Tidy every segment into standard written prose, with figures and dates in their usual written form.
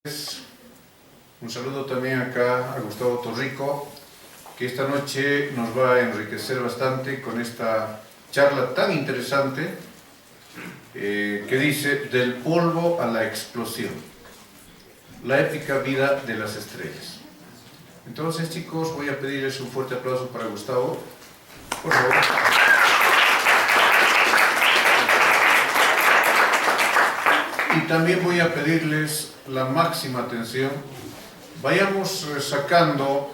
Un saludo también acá a Gustavo Torrico, que esta noche nos va a enriquecer bastante con esta charla tan interesante que dice del polvo a la explosión, la épica vida de las estrellas. Entonces, chicos, voy a pedirles un fuerte aplauso para Gustavo, por favor. Y también voy a pedirles la máxima atención. Vayamos sacando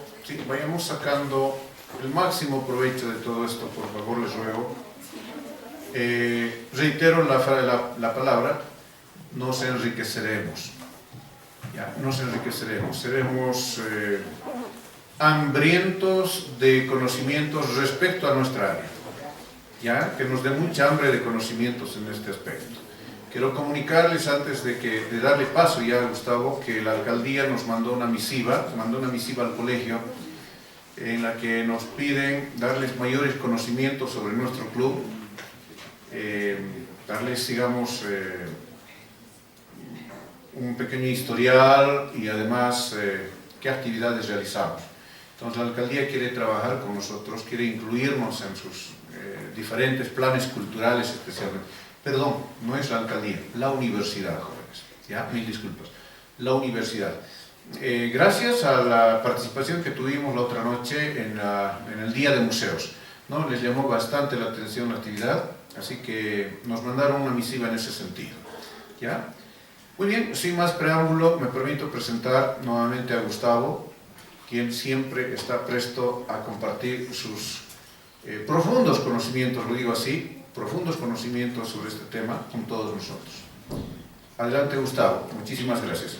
el máximo provecho de todo esto, por favor, les ruego. Reitero la palabra, nos enriqueceremos. Ya, nos enriqueceremos, seremos hambrientos de conocimientos respecto a nuestra área. Ya, que nos dé mucha hambre de conocimientos en este aspecto. Quiero comunicarles antes de darle paso ya a Gustavo que la alcaldía nos mandó una misiva al colegio en la que nos piden darles mayores conocimientos sobre nuestro club, darles, digamos, un pequeño historial y además qué actividades realizamos. Entonces la alcaldía quiere trabajar con nosotros, quiere incluirnos en sus diferentes planes culturales especialmente. Perdón, no es la alcaldía, la universidad, jóvenes. Ya, mil disculpas. La universidad. Gracias a la participación que tuvimos la otra noche en el Día de Museos, ¿no? Les llamó bastante la atención la actividad, así que nos mandaron una misiva en ese sentido. ¿Ya? Muy bien, sin más preámbulo, me permito presentar nuevamente a Gustavo, quien siempre está presto a compartir sus profundos conocimientos, lo digo así, profundos conocimientos sobre este tema con todos nosotros. Adelante, Gustavo. Muchísimas gracias.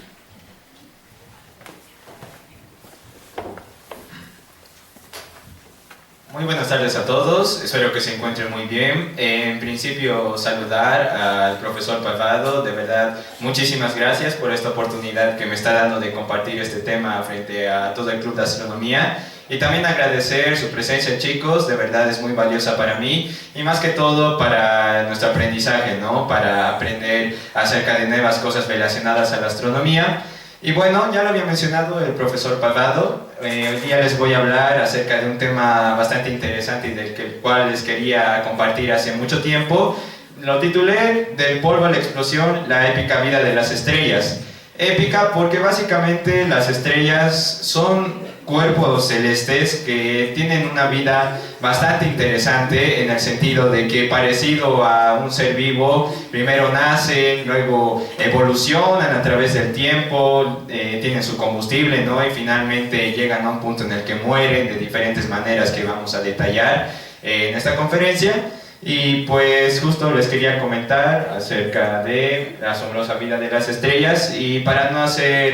Muy buenas tardes a todos, espero que se encuentren muy bien. En principio, saludar al profesor Parvado, de verdad, muchísimas gracias por esta oportunidad que me está dando de compartir este tema frente a todo el Club de Astronomía. Y también agradecer su presencia, chicos, de verdad es muy valiosa para mí y más que todo para nuestro aprendizaje, ¿no? Para aprender acerca de nuevas cosas relacionadas a la astronomía. Y bueno, ya lo había mencionado el profesor Parvado, hoy día les voy a hablar acerca de un tema bastante interesante y del cual les quería compartir hace mucho tiempo. Lo titulé Del polvo a la explosión, la épica vida de las estrellas. Épica porque básicamente las estrellas son cuerpos celestes que tienen una vida bastante interesante en el sentido de que parecido a un ser vivo, primero nacen, luego evolucionan a través del tiempo, tienen su combustible, ¿no? Y finalmente llegan a un punto en el que mueren de diferentes maneras que vamos a detallar en esta conferencia. Y pues justo les quería comentar acerca de la asombrosa vida de las estrellas y para no hacer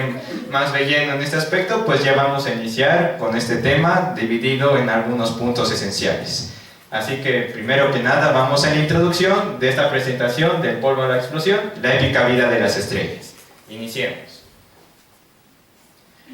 más relleno en este aspecto, pues ya vamos a iniciar con este tema dividido en algunos puntos esenciales. Así que primero que nada vamos a la introducción de esta presentación del polvo a la explosión, la épica vida de las estrellas. Iniciemos.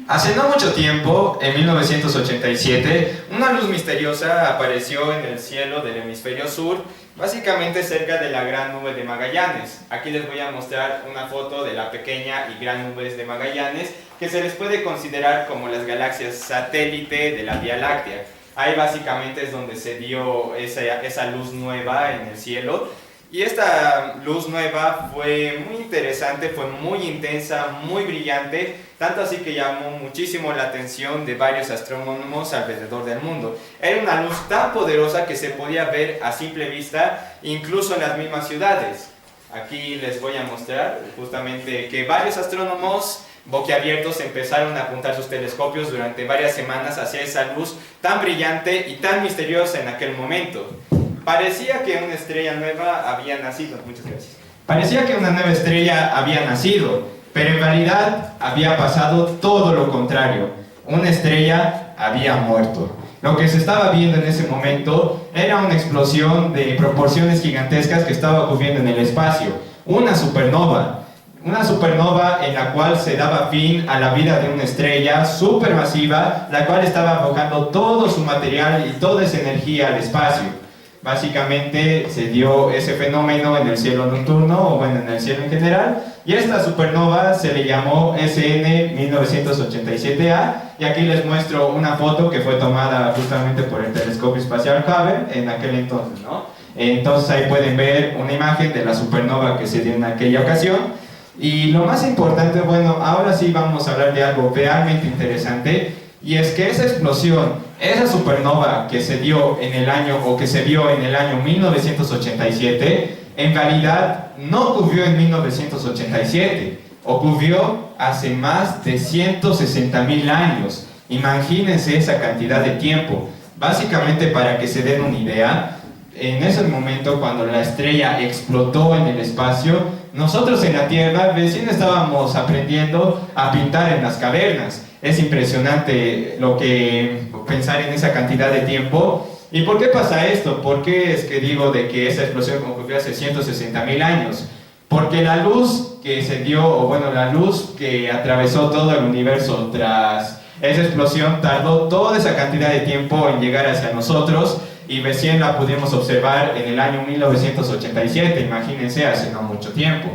Hace no mucho tiempo, en 1987, una luz misteriosa apareció en el cielo del hemisferio sur, básicamente cerca de la Gran Nube de Magallanes. Aquí les voy a mostrar una foto de la pequeña y Gran Nubes de Magallanes, que se les puede considerar como las galaxias satélite de la Vía Láctea. Ahí básicamente es donde se dio esa luz nueva en el cielo. Y esta luz nueva fue muy interesante, fue muy intensa, muy brillante, tanto así que llamó muchísimo la atención de varios astrónomos alrededor del mundo. Era una luz tan poderosa que se podía ver a simple vista, incluso en las mismas ciudades. Aquí les voy a mostrar justamente que varios astrónomos boquiabiertos empezaron a apuntar sus telescopios durante varias semanas hacia esa luz tan brillante y tan misteriosa en aquel momento. Parecía que una estrella nueva había nacido. Muchas gracias. Parecía que una nueva estrella había nacido, pero en realidad había pasado todo lo contrario. Una estrella había muerto. Lo que se estaba viendo en ese momento era una explosión de proporciones gigantescas que estaba ocurriendo en el espacio. Una supernova en la cual se daba fin a la vida de una estrella supermasiva, la cual estaba arrojando todo su material y toda esa energía al espacio. básicamente se dio ese fenómeno en el cielo nocturno, o bueno, en el cielo en general, y esta supernova se le llamó SN 1987A, y aquí les muestro una foto que fue tomada justamente por el telescopio espacial Hubble en aquel entonces, ¿no? Entonces ahí pueden ver una imagen de la supernova que se dio en aquella ocasión. Y lo más importante, bueno, ahora sí vamos a hablar de algo realmente interesante, y es que esa explosión, esa supernova que se dio en el año, o que se vio en el año 1987, en realidad no ocurrió en 1987, ocurrió hace más de 160.000 años. Imagínense esa cantidad de tiempo. Básicamente, para que se den una idea, en ese momento cuando la estrella explotó en el espacio, nosotros en la Tierra recién estábamos aprendiendo a pintar en las cavernas. Es impresionante lo que pensar en esa cantidad de tiempo. ¿Y por qué pasa esto? ¿Por qué es que digo de que esa explosión ocurrió hace 160.000 años? Porque la luz que se dio, o bueno, la luz que atravesó todo el universo tras esa explosión tardó toda esa cantidad de tiempo en llegar hacia nosotros, y recién la pudimos observar en el año 1987, imagínense, hace no mucho tiempo.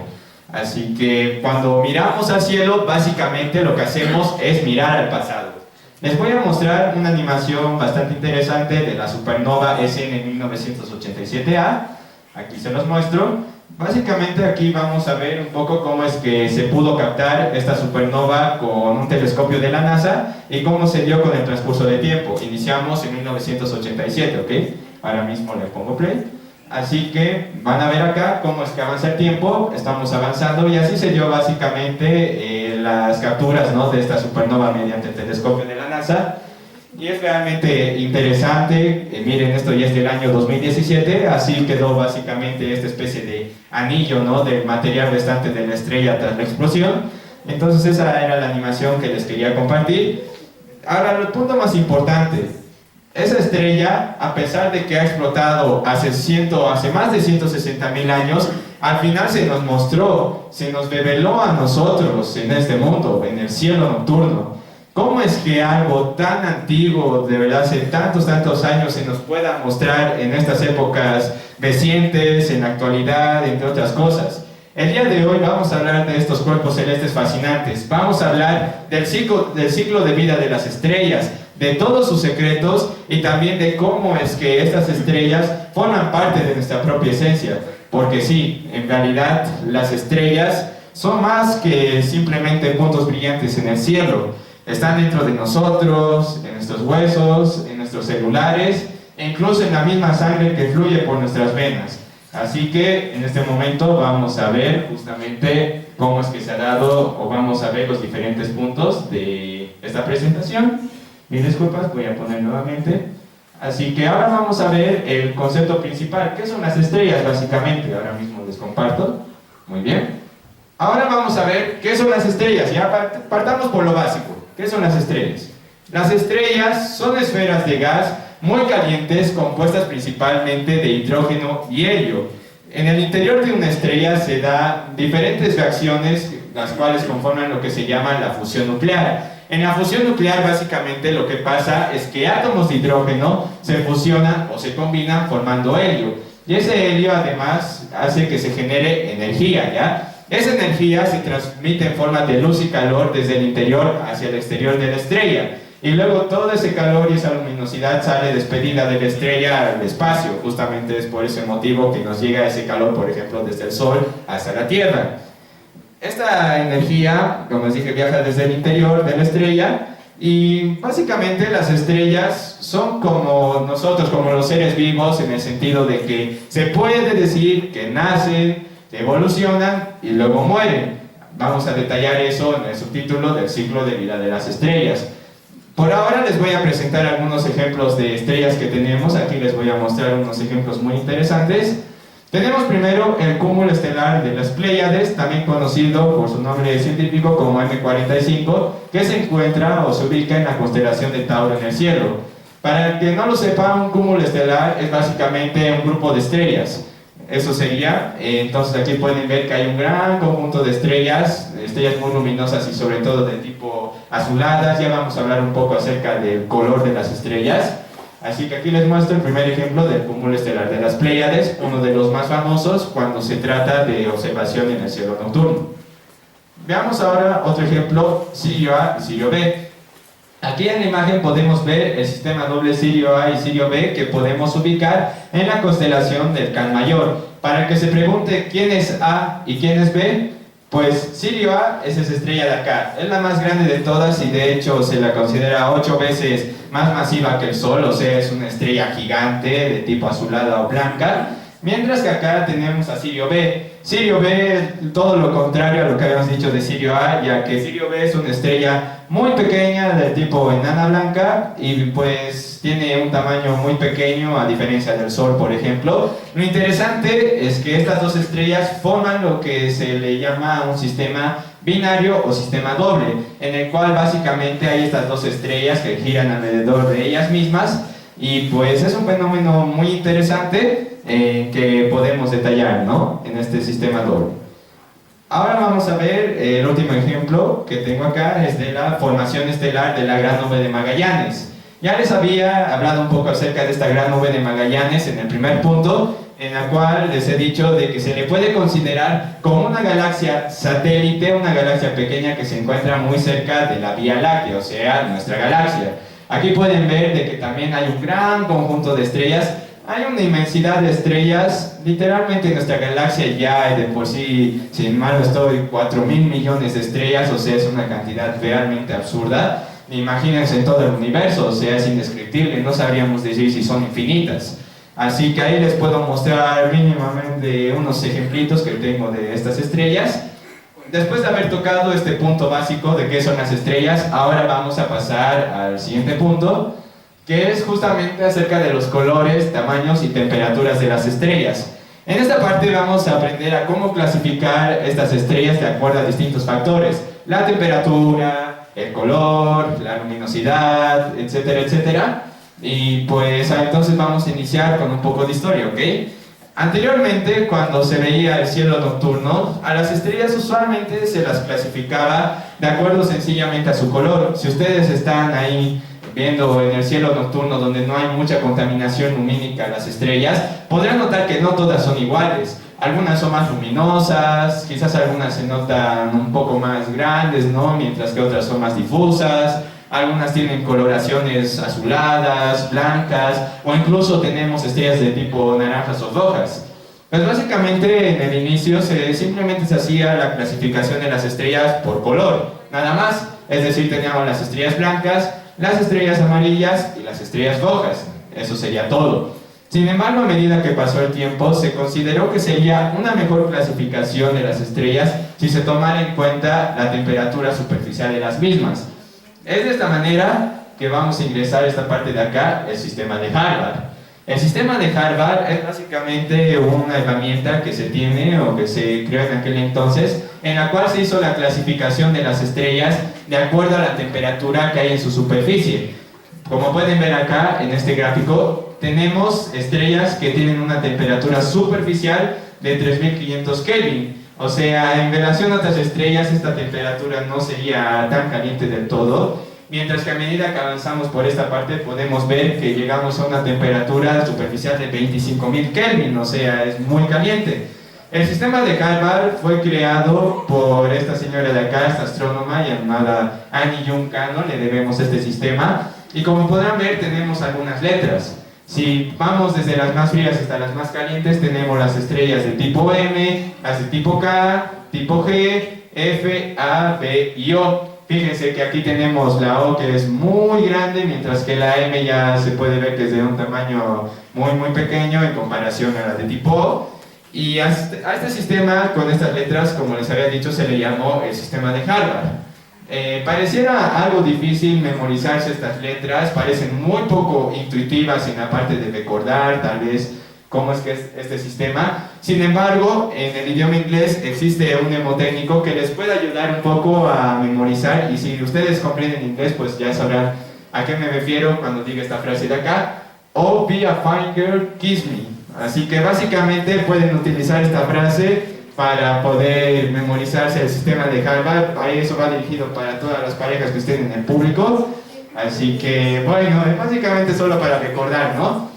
Así que cuando miramos al cielo, básicamente lo que hacemos es mirar al pasado. Les voy a mostrar una animación bastante interesante de la supernova SN 1987A. Aquí se los muestro. Básicamente aquí vamos a ver un poco cómo es que se pudo captar esta supernova con un telescopio de la NASA y cómo se dio con el transcurso de tiempo. Iniciamos en 1987, ¿ok? Ahora mismo le pongo play. Así que van a ver acá cómo es que avanza el tiempo, estamos avanzando, y así se dio básicamente las capturas, ¿no?, de esta supernova mediante el telescopio de la NASA. Y es realmente interesante. Miren, esto ya es del año 2017, así quedó básicamente esta especie de anillo, ¿no?, del material restante de la estrella tras la explosión. Entonces esa era la animación que les quería compartir. Ahora, el punto más importante: esa estrella, a pesar de que ha explotado hace más de 160.000 años, al final se nos mostró, se nos reveló a nosotros en este mundo, en el cielo nocturno. ¿Cómo es que algo tan antiguo, de verdad hace tantos años, se nos pueda mostrar en estas épocas recientes, en la actualidad, entre otras cosas? El día de hoy vamos a hablar de estos cuerpos celestes fascinantes, vamos a hablar del ciclo de vida de las estrellas, de todos sus secretos, y también de cómo es que estas estrellas forman parte de nuestra propia esencia. Porque sí, en realidad las estrellas son más que simplemente puntos brillantes en el cielo. Están dentro de nosotros, en nuestros huesos, en nuestros celulares, e incluso en la misma sangre que fluye por nuestras venas. Así que en este momento vamos a ver justamente cómo es que se ha dado, o vamos a ver los diferentes puntos de esta presentación. Mis disculpas, voy a poner nuevamente. Así que ahora vamos a ver el concepto principal. ¿Qué son las estrellas básicamente? Ahora mismo les comparto. Muy bien. Ahora vamos a ver qué son las estrellas. Ya partamos por lo básico. ¿Qué son las estrellas? Las estrellas son esferas de gas muy calientes, compuestas principalmente de hidrógeno y helio. En el interior de una estrella se dan diferentes reacciones, las cuales conforman lo que se llama la fusión nuclear. En la fusión nuclear básicamente lo que pasa es que átomos de hidrógeno se fusionan o se combinan formando helio. Y ese helio además hace que se genere energía, ¿ya? Esa energía se transmite en forma de luz y calor desde el interior hacia el exterior de la estrella. Y luego todo ese calor y esa luminosidad sale despedida de la estrella al espacio. Justamente es por ese motivo que nos llega ese calor, por ejemplo, desde el Sol hasta la Tierra. Esta energía, como les dije, viaja desde el interior de la estrella, y básicamente las estrellas son como nosotros, como los seres vivos, en el sentido de que se puede decir que nacen, evolucionan y luego mueren. Vamos a detallar eso en el subtítulo del ciclo de vida de las estrellas. Por ahora les voy a presentar algunos ejemplos de estrellas que tenemos. Aquí les voy a mostrar unos ejemplos muy interesantes. Tenemos primero el cúmulo estelar de las Pléyades, también conocido por su nombre científico como M45, que se encuentra o se ubica en la constelación de Tauro en el cielo. Para el que no lo sepa, un cúmulo estelar es básicamente un grupo de estrellas. Eso sería, entonces aquí pueden ver que hay un gran conjunto de estrellas muy luminosas y sobre todo de tipo azuladas. Ya vamos a hablar un poco acerca del color de las estrellas. Así que aquí les muestro el primer ejemplo del cúmulo estelar de las Pléyades, uno de los más famosos cuando se trata de observación en el cielo nocturno. Veamos ahora otro ejemplo, Sirio A y Sirio B. Aquí en la imagen podemos ver el sistema doble Sirio A y Sirio B que podemos ubicar en la constelación del Can Mayor. Para que se pregunte quién es A y quién es B, pues Sirio A es esa estrella de acá, es la más grande de todas y de hecho se la considera 8 veces más masiva que el Sol, o sea es una estrella gigante de tipo azulada o blanca, mientras que acá tenemos a Sirio B. Sirio B es todo lo contrario a lo que habíamos dicho de Sirio A, ya que Sirio B es una estrella muy pequeña del tipo enana blanca y pues tiene un tamaño muy pequeño a diferencia del Sol, por ejemplo. Lo interesante es que estas dos estrellas forman lo que se le llama un sistema binario o sistema doble, en el cual básicamente hay estas dos estrellas que giran alrededor de ellas mismas y pues es un fenómeno muy interesante que podemos detallar, ¿no?, en este sistema doble. Ahora vamos a ver el último ejemplo que tengo acá, es de la formación estelar de la Gran Nube de Magallanes. Ya les había hablado un poco acerca de esta Gran Nube de Magallanes en el primer punto, en la cual les he dicho de que se le puede considerar como una galaxia satélite, una galaxia pequeña que se encuentra muy cerca de la Vía Láctea, o sea, nuestra galaxia. Aquí pueden ver de que también hay un gran conjunto de estrellas. Hay una inmensidad de estrellas, literalmente nuestra galaxia ya de por sí, si mal no estoy, 4.000 millones de estrellas, o sea, es una cantidad realmente absurda. Imagínense en todo el universo, o sea, es indescriptible, no sabríamos decir si son infinitas. Así que ahí les puedo mostrar mínimamente unos ejemplitos que tengo de estas estrellas. Después de haber tocado este punto básico de qué son las estrellas, ahora vamos a pasar al siguiente punto, que es justamente acerca de los colores, tamaños y temperaturas de las estrellas. En esta parte vamos a aprender a cómo clasificar estas estrellas de acuerdo a distintos factores: la temperatura, el color, la luminosidad, etcétera, etcétera. Y pues entonces vamos a iniciar con un poco de historia, ¿ok? Anteriormente, cuando se veía el cielo nocturno, a las estrellas usualmente se las clasificaba de acuerdo sencillamente a su color. Si ustedes están ahí viendo en el cielo nocturno donde no hay mucha contaminación lumínica a las estrellas, podrán notar que no todas son iguales. Algunas son más luminosas, quizás algunas se notan un poco más grandes, ¿no?, mientras que otras son más difusas. Algunas tienen coloraciones azuladas, blancas, o incluso tenemos estrellas de tipo naranjas o rojas. Pues básicamente en el inicio simplemente se hacía la clasificación de las estrellas por color, nada más. Es decir, teníamos las estrellas blancas, las estrellas amarillas y las estrellas rojas. Eso sería todo. Sin embargo, a medida que pasó el tiempo, se consideró que sería una mejor clasificación de las estrellas si se tomara en cuenta la temperatura superficial de las mismas. Es de esta manera que vamos a ingresar a esta parte de acá, el sistema de Harvard. El sistema de Harvard es básicamente una herramienta que se tiene o que se creó en aquel entonces, en la cual se hizo la clasificación de las estrellas de acuerdo a la temperatura que hay en su superficie. Como pueden ver acá en este gráfico, tenemos estrellas que tienen una temperatura superficial de 3500 Kelvin. O sea, en relación a otras estrellas, esta temperatura no sería tan caliente del todo, mientras que a medida que avanzamos por esta parte podemos ver que llegamos a una temperatura superficial de 25.000 Kelvin, o sea, es muy caliente. El sistema de Harvard fue creado por esta señora de acá, esta astrónoma llamada Annie Jung Cannon, le debemos este sistema, y como podrán ver tenemos algunas letras. Si vamos desde las más frías hasta las más calientes, tenemos las estrellas de tipo M, las de tipo K, tipo G, F, A, B y O. Fíjense que aquí tenemos la O, que es muy grande, mientras que la M ya se puede ver que es de un tamaño muy pequeño en comparación a la de tipo O. Y a este sistema, con estas letras, como les había dicho, se le llamó el sistema de Harvard. Pareciera algo difícil memorizarse estas letras, parecen muy poco intuitivas en la parte de recordar tal vez cómo es que es este sistema. Sin embargo, en el idioma inglés existe un mnemotécnico que les puede ayudar un poco a memorizar, y si ustedes comprenden inglés pues ya sabrán a qué me refiero cuando diga esta frase de acá: "Oh, be a fine girl, kiss me". Así que básicamente pueden utilizar esta frase para poder memorizarse el sistema de Harvard. Ahí eso va dirigido para todas las parejas que estén en el público. Así que, bueno, es básicamente solo para recordar, ¿no?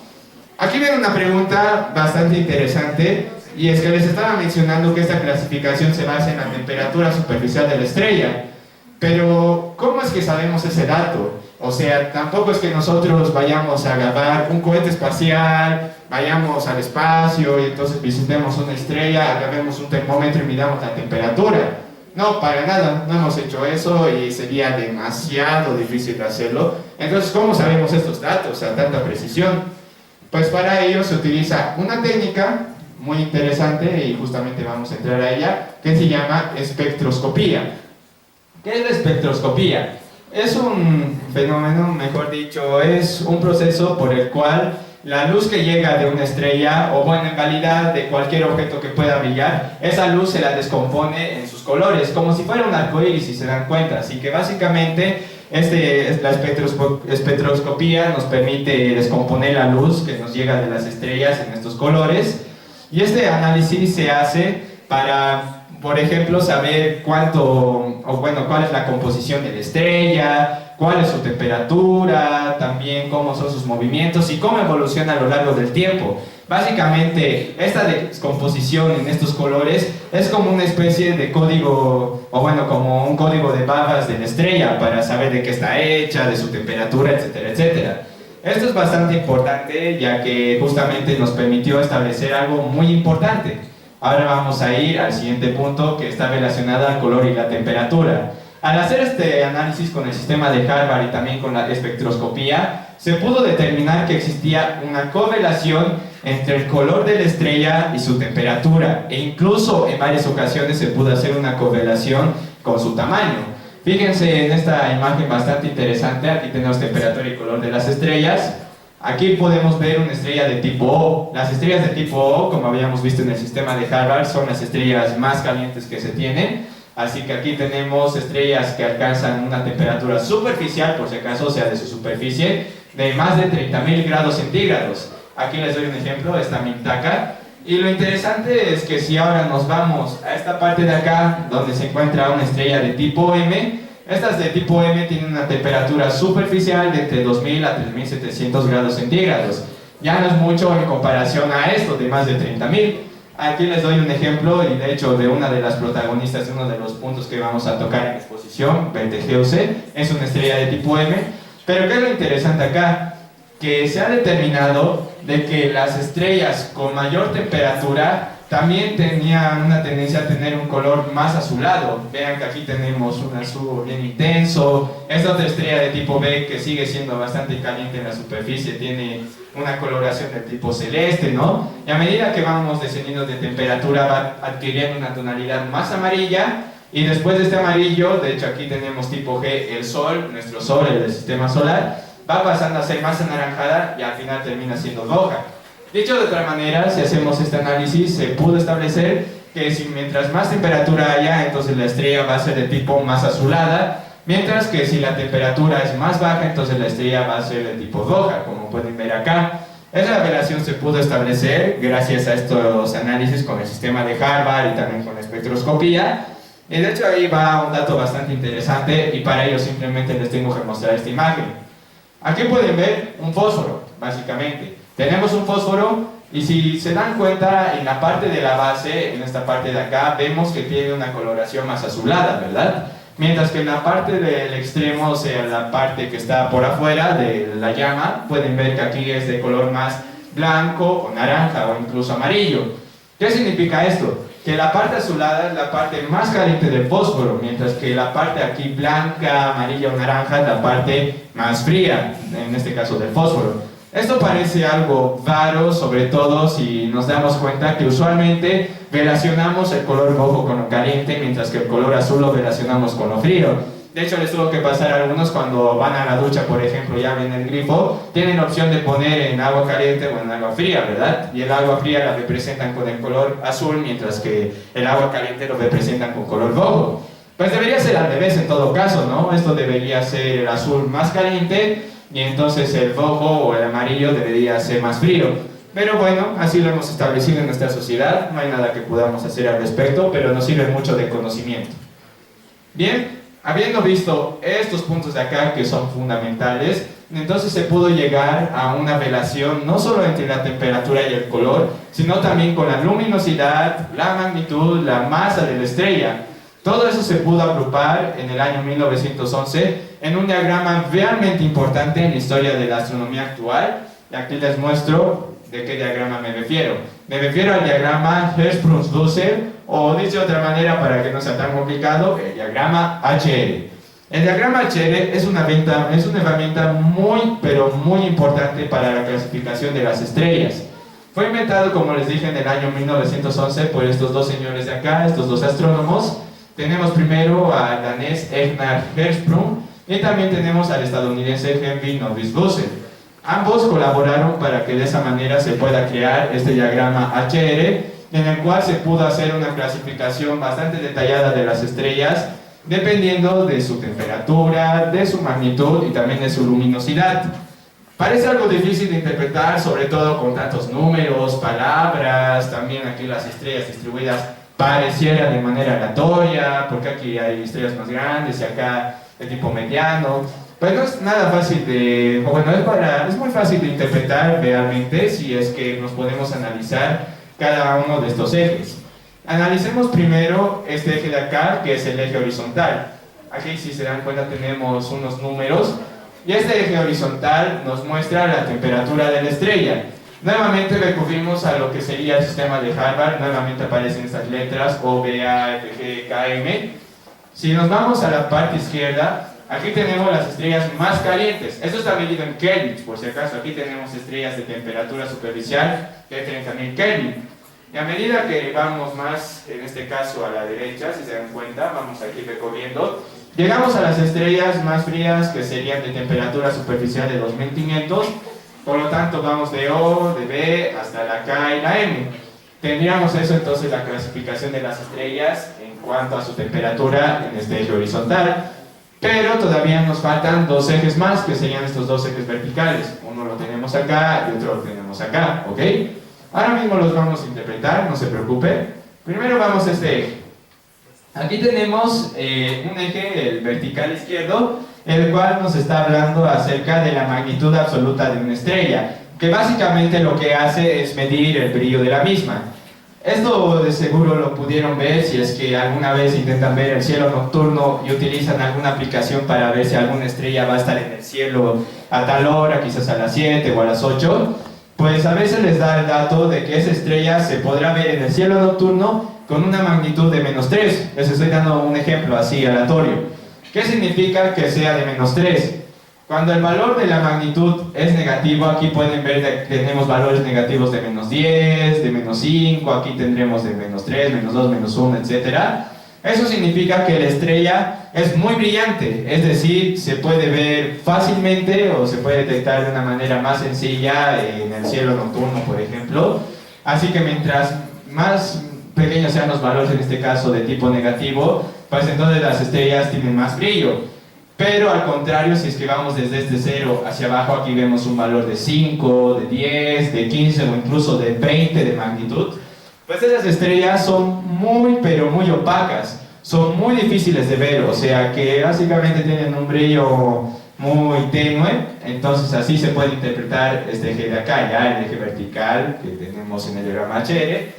Aquí viene una pregunta bastante interesante, y es que les estaba mencionando que esta clasificación se basa en la temperatura superficial de la estrella. Pero, ¿cómo es que sabemos ese dato? O sea, tampoco es que nosotros vayamos a agarrar un cohete espacial, vayamos al espacio y entonces visitemos una estrella, agarremos un termómetro y midamos la temperatura. No, para nada, no hemos hecho eso y sería demasiado difícil hacerlo. Entonces, ¿cómo sabemos estos datos a tanta precisión? Pues para ello se utiliza una técnica muy interesante, y justamente vamos a entrar a ella, que se llama espectroscopía. ¿Qué es la espectroscopía? Es un fenómeno, mejor dicho, es un proceso por el cual la luz que llega de una estrella, o bueno, en realidad de cualquier objeto que pueda brillar, esa luz se la descompone en sus colores, como si fuera un arcoíris, si se dan cuenta. Así que básicamente la espectroscopía nos permite descomponer la luz que nos llega de las estrellas en estos colores, y este análisis se hace para, por ejemplo, saber cuál es la composición de la estrella, cuál es su temperatura, también cómo son sus movimientos y cómo evoluciona a lo largo del tiempo. Básicamente, esta descomposición en estos colores es como una especie de código, o bueno, como un código de barras de la estrella para saber de qué está hecha, de su temperatura, etcétera, etcétera. Esto es bastante importante, ya que justamente nos permitió establecer algo muy importante. Ahora vamos a ir al siguiente punto, que está relacionado al color y la temperatura. Al hacer este análisis con el sistema de Harvard y también con la espectroscopía, se pudo determinar que existía una correlación entre el color de la estrella y su temperatura, e incluso en varias ocasiones se pudo hacer una correlación con su tamaño. Fíjense en esta imagen bastante interesante. Aquí tenemos temperatura y color de las estrellas. Aquí podemos ver una estrella de tipo O. Las estrellas de tipo O, como habíamos visto en el sistema de Harvard, son las estrellas más calientes que se tienen. Así que aquí tenemos estrellas que alcanzan una temperatura superficial, por si acaso, o sea, de su superficie, de más de 30.000 grados centígrados. Aquí les doy un ejemplo, esta Mintaka. Y lo interesante es que si ahora nos vamos a esta parte de acá, donde se encuentra una estrella de tipo M, estas de tipo M tienen una temperatura superficial de entre 2.000 a 3.700 grados centígrados. Ya no es mucho en comparación a esto de más de 30.000. Aquí les doy un ejemplo, y de hecho de una de las protagonistas de uno de los puntos que vamos a tocar en la exposición, Betelgeuse, es una estrella de tipo M. Pero ¿qué es lo interesante acá? Que se ha determinado de que las estrellas con mayor temperatura también tenían una tendencia a tener un color más azulado. Vean que aquí tenemos un azul bien intenso. Esta otra estrella de tipo B, que sigue siendo bastante caliente en la superficie, tiene una coloración de tipo celeste, ¿no? Y a medida que vamos descendiendo de temperatura va adquiriendo una tonalidad más amarilla, y después de este amarillo, de hecho aquí tenemos tipo G, el Sol, nuestro Sol, el sistema solar, va pasando a ser más anaranjada y al final termina siendo roja. Dicho de otra manera, si hacemos este análisis, se pudo establecer que mientras más temperatura haya, entonces la estrella va a ser de tipo más azulada, mientras que si la temperatura es más baja, entonces la estrella va a ser de tipo roja, como pueden ver acá. Esa relación se pudo establecer gracias a estos análisis con el sistema de Harvard y también con la espectroscopía. Y de hecho ahí va un dato bastante interesante, y para ello simplemente les tengo que mostrar esta imagen. Aquí pueden ver un fósforo, básicamente. Tenemos un fósforo, y si se dan cuenta, en la parte de la base, en esta parte de acá, vemos que tiene una coloración más azulada, ¿verdad? Mientras que en la parte del extremo, o sea, la parte que está por afuera de la llama, pueden ver que aquí es de color más blanco o naranja o incluso amarillo. ¿Qué significa esto? Que la parte azulada es la parte más caliente del fósforo, mientras que la parte aquí blanca, amarilla o naranja es la parte más fría, en este caso del fósforo. Esto parece algo raro, sobre todo si nos damos cuenta que usualmente relacionamos el color rojo con lo caliente, mientras que el color azul lo relacionamos con lo frío. De hecho, les tuvo que pasar a algunos cuando van a la ducha, por ejemplo, y abren el grifo, tienen la opción de poner en agua caliente o en agua fría, ¿verdad? Y el agua fría la representan con el color azul, mientras que el agua caliente lo representan con color rojo. Pues debería ser al revés en todo caso, ¿no? Esto debería ser el azul más caliente, y entonces el rojo o el amarillo debería ser más frío. Pero bueno, así lo hemos establecido en nuestra sociedad, no hay nada que podamos hacer al respecto, pero nos sirve mucho de conocimiento. Bien, Habiendo visto estos puntos de acá que son fundamentales, entonces se pudo llegar a una relación no solo entre la temperatura y el color, sino también con la luminosidad, la magnitud, la masa de la estrella. Todo eso se pudo agrupar en el año 1911 en un diagrama realmente importante en la historia de la astronomía actual. Y aquí les muestro de qué diagrama me refiero. Me refiero al diagrama Hertzsprung-Russell, o dicho de otra manera para que no sea tan complicado, el diagrama HR. El diagrama HR es una herramienta muy, pero muy importante para la clasificación de las estrellas. Fue inventado, como les dije, en el año 1911 por estos dos señores de acá, estos dos astrónomos. Tenemos primero al danés Egnard Hertzsprung y también tenemos al estadounidense Henry Norris Russell. Ambos colaboraron para que de esa manera se pueda crear este diagrama HR, en el cual se pudo hacer una clasificación bastante detallada de las estrellas, dependiendo de su temperatura, de su magnitud y también de su luminosidad. Parece algo difícil de interpretar, sobre todo con tantos números, palabras, también aquí las estrellas distribuidas parecieran de manera aleatoria, porque aquí hay estrellas más grandes y acá de tipo mediano. Pues no es nada fácil de, bueno, es muy fácil de interpretar realmente si es que nos podemos analizar cada uno de estos ejes. Analicemos primero este eje de acá, que es el eje horizontal. Aquí, si se dan cuenta, tenemos unos números y este eje horizontal nos muestra la temperatura de la estrella. Nuevamente recurrimos a lo que sería el sistema de Harvard. Nuevamente aparecen estas letras O, B, A, F, G, K, M. Si nos vamos a la parte izquierda, aquí tenemos las estrellas más calientes. Esto está medido en Kelvin, por si acaso. Aquí tenemos estrellas de temperatura superficial de 30.000 Kelvin. Y a medida que vamos más, en este caso a la derecha, si se dan cuenta, vamos aquí recorriendo, llegamos a las estrellas más frías, que serían de temperatura superficial de 2500. Por lo tanto, vamos de O, de B, hasta la K y la M. Tendríamos eso entonces, la clasificación de las estrellas en cuanto a su temperatura en este eje horizontal. Pero todavía nos faltan dos ejes más, que serían estos dos ejes verticales. Uno lo tenemos acá y otro lo tenemos acá, ¿ok? Ahora mismo los vamos a interpretar, no se preocupe. Primero vamos a este eje. Aquí tenemos un eje, el vertical izquierdo, el cual nos está hablando acerca de la magnitud absoluta de una estrella, que básicamente lo que hace es medir el brillo de la misma. Esto de seguro lo pudieron ver si es que alguna vez intentan ver el cielo nocturno y utilizan alguna aplicación para ver si alguna estrella va a estar en el cielo a tal hora, quizás a las 7 o a las 8. Pues a veces les da el dato de que esa estrella se podrá ver en el cielo nocturno con una magnitud de -3. Les estoy dando un ejemplo así aleatorio. ¿Qué significa que sea de -3? Cuando el valor de la magnitud es negativo, aquí pueden ver que tenemos valores negativos de -10, de -5, aquí tendremos de -3, -2, -1, etc. Eso significa que la estrella es muy brillante, es decir, se puede ver fácilmente o se puede detectar de una manera más sencilla en el cielo nocturno, por ejemplo. Así que mientras más pequeños sean los valores, en este caso de tipo negativo, pues entonces las estrellas tienen más brillo. Pero al contrario, si es que vamos desde este 0 hacia abajo, aquí vemos un valor de 5, de 10, de 15 o incluso de 20 de magnitud, pues esas estrellas son muy pero muy opacas, son muy difíciles de ver, o sea que básicamente tienen un brillo muy tenue. Entonces así se puede interpretar este eje de acá, ya el eje vertical que tenemos en el diagrama HR.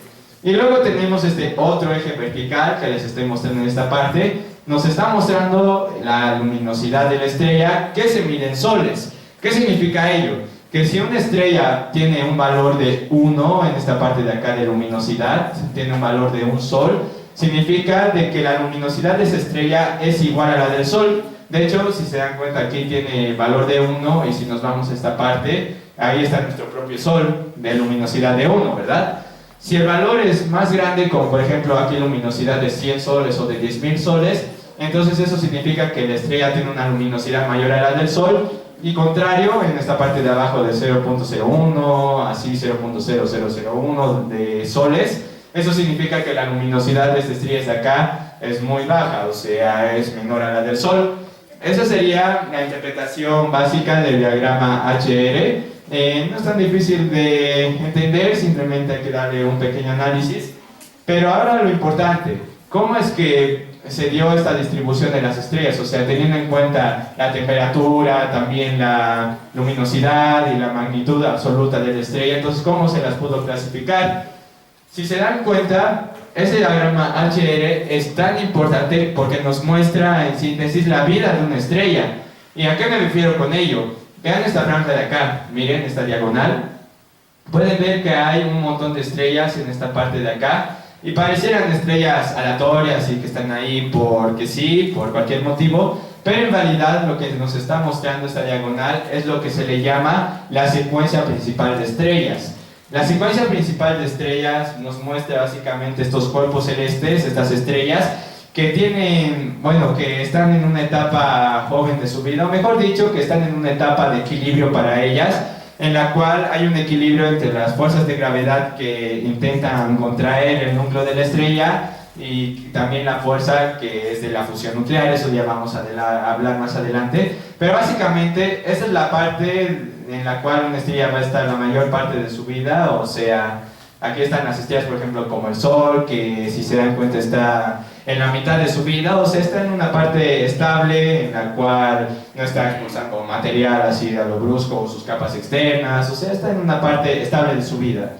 Y luego tenemos este otro eje vertical que les estoy mostrando en esta parte. Nos está mostrando la luminosidad de la estrella que se mide en soles. ¿Qué significa ello? Que si una estrella tiene un valor de 1, en esta parte de acá de luminosidad, tiene un valor de un sol, significa de que la luminosidad de esa estrella es igual a la del sol. De hecho, si se dan cuenta, aquí tiene valor de 1, y si nos vamos a esta parte, ahí está nuestro propio sol de luminosidad de 1, ¿verdad? Si el valor es más grande, como por ejemplo aquí luminosidad de 100 soles o de 10.000 soles, entonces eso significa que la estrella tiene una luminosidad mayor a la del sol, y contrario, en esta parte de abajo de 0.01, así 0.0001 de soles, eso significa que la luminosidad de esta estrella de acá es muy baja, o sea, es menor a la del sol. Esa sería la interpretación básica del diagrama HR. No es tan difícil de entender, simplemente hay que darle un pequeño análisis. Pero ahora lo importante, ¿cómo es que se dio esta distribución de las estrellas, o sea, teniendo en cuenta la temperatura, también la luminosidad y la magnitud absoluta de la estrella. Entonces, ¿cómo se las pudo clasificar? Si se dan cuenta, ese diagrama HR es tan importante porque nos muestra en síntesis la vida de una estrella. ¿Y a qué me refiero con ello? Vean esta franja de acá, miren esta diagonal. Pueden ver que hay un montón de estrellas en esta parte de acá y parecieran estrellas aleatorias y que están ahí porque sí, por cualquier motivo, pero en realidad lo que nos está mostrando esta diagonal es lo que se le llama la secuencia principal de estrellas. La secuencia principal de estrellas nos muestra básicamente estos cuerpos celestes, estas estrellas que tienen, bueno, que están en una etapa joven de su vida, o mejor dicho, que están en una etapa de equilibrio para ellas, en la cual hay un equilibrio entre las fuerzas de gravedad que intentan contraer el núcleo de la estrella y también la fuerza que es de la fusión nuclear. Eso ya vamos a hablar más adelante, pero básicamente esta es la parte en la cual una estrella va a estar la mayor parte de su vida. O sea, aquí están las estrellas, por ejemplo, como el Sol, que si se dan cuenta está en la mitad de su vida, o sea, está en una parte estable en la cual no está expulsando material así a lo brusco o sus capas externas, o sea, está en una parte estable de su vida.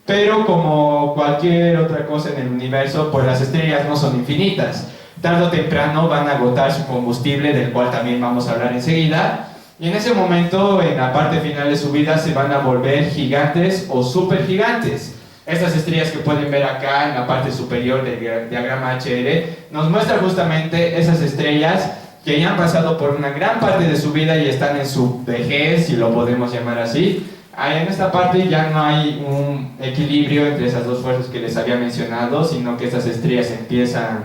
Pero como cualquier otra cosa en el universo, pues las estrellas no son infinitas. Tarde o temprano van a agotar su combustible, del cual también vamos a hablar enseguida, y en ese momento, en la parte final de su vida, se van a volver gigantes o supergigantes. Estas estrellas que pueden ver acá en la parte superior del diagrama HR nos muestran justamente esas estrellas que ya han pasado por una gran parte de su vida y están en su vejez, si lo podemos llamar así. En esta parte ya no hay un equilibrio entre esas dos fuerzas que les había mencionado, sino que estas estrellas empiezan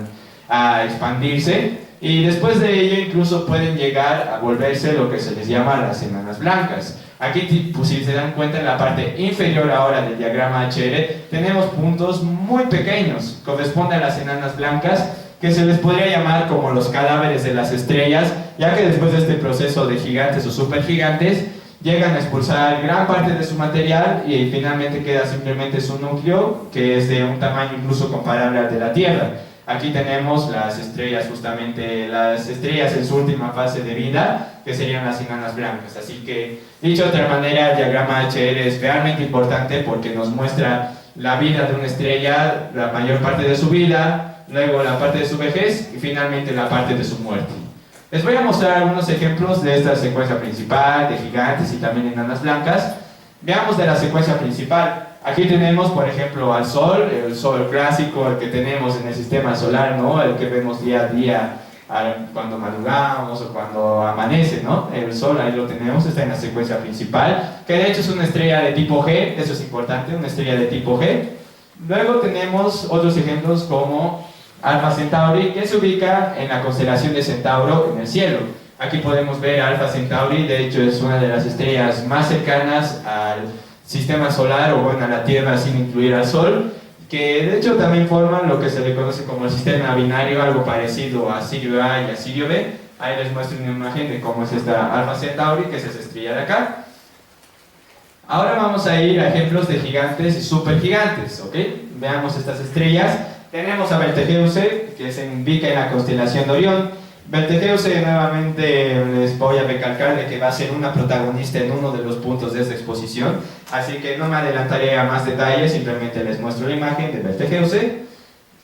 a expandirse y después de ello incluso pueden llegar a volverse lo que se les llama las enanas blancas. Aquí, pues, si se dan cuenta, en la parte inferior ahora del diagrama HR tenemos puntos muy pequeños, corresponden a las enanas blancas, que se les podría llamar como los cadáveres de las estrellas, ya que después de este proceso de gigantes o supergigantes llegan a expulsar gran parte de su material y finalmente queda simplemente su núcleo, que es de un tamaño incluso comparable al de la Tierra. Aquí tenemos las estrellas, justamente las estrellas en su última fase de vida, que serían las enanas blancas. Así que, dicho de otra manera, el diagrama HR es realmente importante porque nos muestra la vida de una estrella, la mayor parte de su vida, luego la parte de su vejez y finalmente la parte de su muerte. Les voy a mostrar algunos ejemplos de esta secuencia principal, de gigantes y también enanas blancas. Veamos de la secuencia principal. Aquí tenemos, por ejemplo, al Sol, el Sol clásico, el que tenemos en el sistema solar, ¿no? El que vemos día a día cuando madrugamos o cuando amanece, ¿no? El Sol, ahí lo tenemos, está en la secuencia principal, que de hecho es una estrella de tipo G, eso es importante, una estrella de tipo G. Luego tenemos otros ejemplos como Alpha Centauri, que se ubica en la constelación de Centauro en el cielo. Aquí podemos ver Alpha Centauri, de hecho es una de las estrellas más cercanas al sistema solar, o bueno, a la Tierra sin incluir al Sol, que de hecho también forman lo que se le conoce como el sistema binario, algo parecido a Sirio A y a Sirio B. Ahí les muestro una imagen de cómo es esta Alpha Centauri, que es esa estrella de acá. Ahora vamos a ir a ejemplos de gigantes y supergigantes, ¿ok? Veamos estas estrellas. Tenemos a Betelgeuse, que se ubica en la constelación de Orión. Betelgeuse, nuevamente les voy a recalcar de que va a ser una protagonista en uno de los puntos de esta exposición, así que no me adelantaré a más detalles, simplemente les muestro la imagen de Betelgeuse.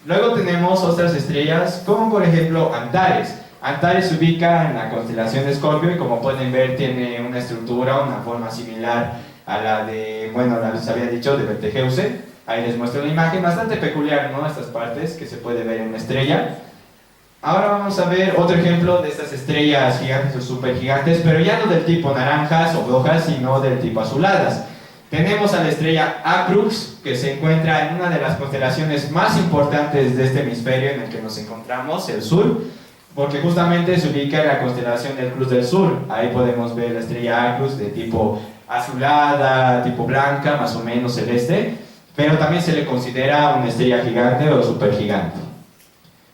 Luego tenemos otras estrellas, como por ejemplo Antares. Antares se ubica en la constelación de Escorpio y como pueden ver tiene una estructura, una forma similar a la de, bueno, les había dicho, de Betelgeuse. Ahí les muestro la imagen, bastante peculiar, ¿no? Estas partes que se puede ver en una estrella. Ahora vamos a ver otro ejemplo de estas estrellas gigantes o supergigantes, pero ya no del tipo naranjas o rojas, sino del tipo azuladas. Tenemos a la estrella A Crux, que se encuentra en una de las constelaciones más importantes de este hemisferio en el que nos encontramos, el sur, porque justamente se ubica en la constelación del Cruz del Sur. Ahí podemos ver la estrella A Crux de tipo azulada, tipo blanca, más o menos celeste, pero también se le considera una estrella gigante o supergigante.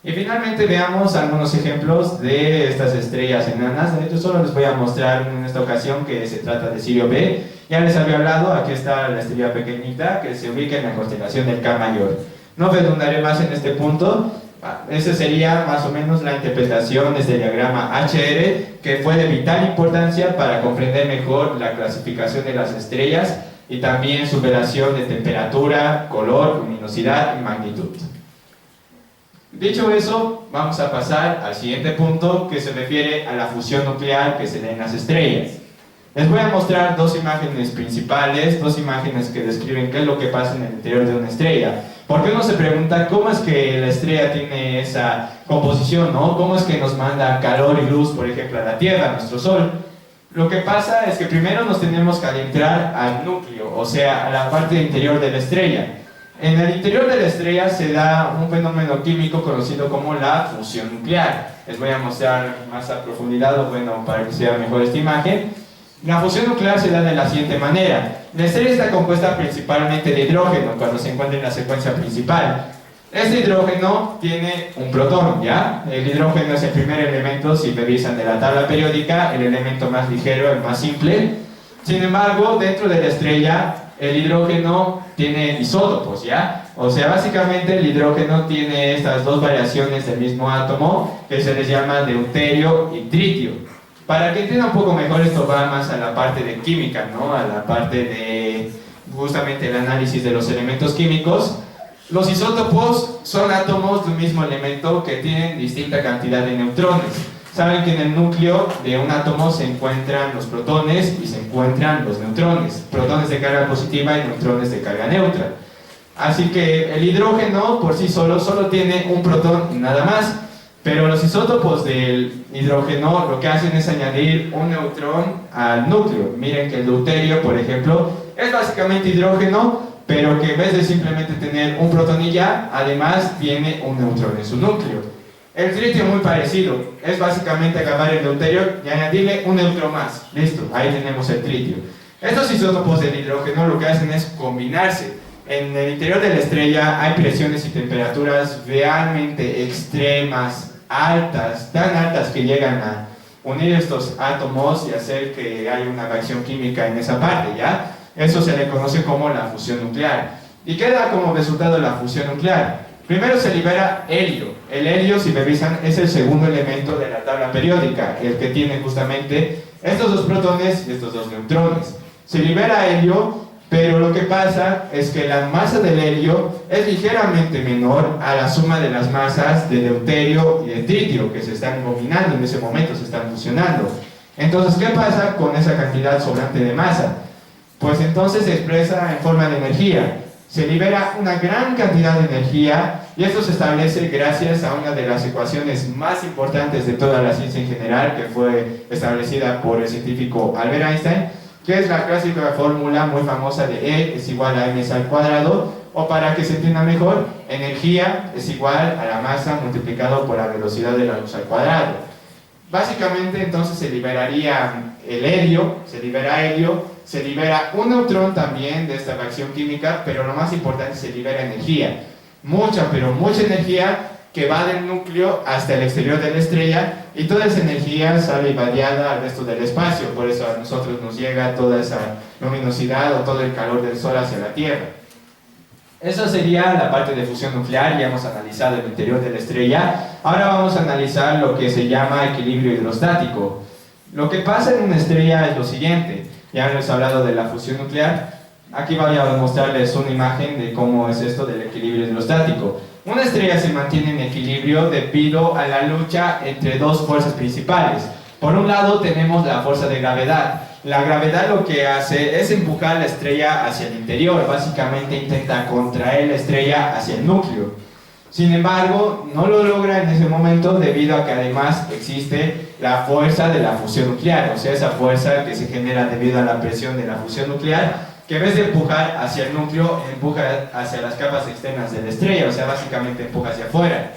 Y finalmente veamos algunos ejemplos de estas estrellas enanas. De hecho, solo les voy a mostrar en esta ocasión que se trata de Sirio B. Ya les había hablado, aquí está la estrella pequeñita que se ubica en la constelación del K Mayor. No redundaré más en este punto. Esa sería más o menos la interpretación de este diagrama HR, que fue de vital importancia para comprender mejor la clasificación de las estrellas y también su relación de temperatura, color, luminosidad y magnitud. Dicho eso, vamos a pasar al siguiente punto, que se refiere a la fusión nuclear que se da en las estrellas. Les voy a mostrar dos imágenes principales, dos imágenes que describen qué es lo que pasa en el interior de una estrella. Porque uno se pregunta cómo es que la estrella tiene esa composición, ¿no? ¿Cómo es que nos manda calor y luz, por ejemplo, a la Tierra, a nuestro Sol? Lo que pasa es que primero nos tenemos que adentrar al núcleo, o sea, a la parte interior de la estrella. En el interior de la estrella se da un fenómeno químico conocido como la fusión nuclear. Les voy a mostrar más a profundidad, o bueno, para que sea mejor esta imagen. La fusión nuclear se da de la siguiente manera. La estrella está compuesta principalmente de hidrógeno cuando se encuentra en la secuencia principal. Este hidrógeno tiene un protón, ¿ya? El hidrógeno es el primer elemento, si revisan de la tabla periódica, el elemento más ligero, el más simple. Sin embargo, dentro de la estrella, el hidrógeno tiene isótopos, ¿ya? O sea, básicamente el hidrógeno tiene estas dos variaciones del mismo átomo que se les llama deuterio y tritio. Para que entienda un poco mejor, esto va más a la parte de química, ¿no? A la parte de justamente el análisis de los elementos químicos. Los isótopos son átomos de un mismo elemento que tienen distinta cantidad de neutrones. Saben que en el núcleo de un átomo se encuentran los protones y se encuentran los neutrones. Protones de carga positiva y neutrones de carga neutra. Así que el hidrógeno por sí solo tiene un protón y nada más. Pero los isótopos del hidrógeno lo que hacen es añadir un neutrón al núcleo. Miren que el deuterio, por ejemplo, es básicamente hidrógeno, pero que en vez de simplemente tener un protón y ya, además tiene un neutrón en su núcleo. El tritio muy parecido, es básicamente agarrar el deuterio y añadirle un neutrón más. Listo, ahí tenemos el tritio. Estos isótopos del hidrógeno lo que hacen es combinarse. En el interior de la estrella hay presiones y temperaturas realmente extremas, altas, tan altas que llegan a unir estos átomos y hacer que haya una reacción química en esa parte, ¿ya? Eso se le conoce como la fusión nuclear. ¿Y qué da como resultado la fusión nuclear? Primero se libera helio. El helio, si revisan, es el segundo elemento de la tabla periódica, el que tiene justamente estos dos protones y estos dos neutrones. Se libera helio, pero lo que pasa es que la masa del helio es ligeramente menor a la suma de las masas de deuterio y de tritio, que se están combinando en ese momento, se están fusionando. Entonces, ¿qué pasa con esa cantidad sobrante de masa? Pues entonces se expresa en forma de energía. Se libera una gran cantidad de energía y esto se establece gracias a una de las ecuaciones más importantes de toda la ciencia en general, que fue establecida por el científico Albert Einstein, que es la clásica fórmula muy famosa de E es igual a mc al cuadrado, o para que se entienda mejor, energía es igual a la masa multiplicado por la velocidad de la luz al cuadrado. Básicamente entonces se liberaría el helio, se libera un neutrón también de esta reacción química, pero lo más importante, se libera energía. Mucha, pero mucha energía que va del núcleo hasta el exterior de la estrella, y toda esa energía sale irradiada al resto del espacio. Por eso a nosotros nos llega toda esa luminosidad o todo el calor del Sol hacia la Tierra. Esa sería la parte de fusión nuclear. Ya hemos analizado el interior de la estrella. Ahora vamos a analizar lo que se llama equilibrio hidrostático. Lo que pasa en una estrella es lo siguiente. Ya hemos hablado de la fusión nuclear. Aquí voy a mostrarles una imagen de cómo es esto del equilibrio hidrostático. Una estrella se mantiene en equilibrio debido a la lucha entre dos fuerzas principales. Por un lado tenemos la fuerza de gravedad. La gravedad lo que hace es empujar la estrella hacia el interior. Básicamente intenta contraer la estrella hacia el núcleo. Sin embargo, no lo logra en ese momento debido a que además existe la fuerza de la fusión nuclear. O sea, esa fuerza que se genera debido a la presión de la fusión nuclear, que en vez de empujar hacia el núcleo, empuja hacia las capas externas de la estrella, o sea, básicamente empuja hacia afuera.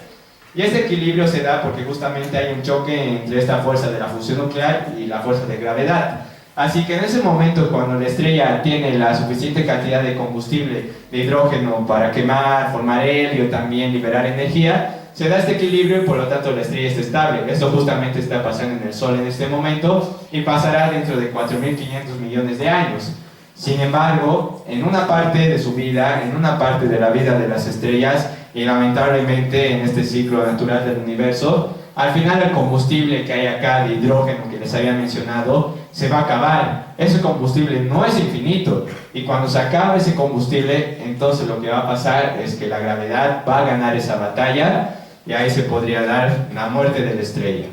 Y este equilibrio se da porque justamente hay un choque entre esta fuerza de la fusión nuclear y la fuerza de gravedad. Así que en ese momento, cuando la estrella tiene la suficiente cantidad de combustible, de hidrógeno para quemar, formar helio, también liberar energía, se da este equilibrio y por lo tanto la estrella está estable. Esto justamente está pasando en el Sol en este momento y pasará dentro de 4.500 millones de años. Sin embargo, en una parte de su vida, en una parte de la vida de las estrellas, y lamentablemente en este ciclo natural del universo, al final el combustible que hay acá de hidrógeno que les había mencionado se va a acabar. Ese combustible no es infinito y cuando se acabe ese combustible, entonces lo que va a pasar es que la gravedad va a ganar esa batalla y ahí se podría dar la muerte de la estrella.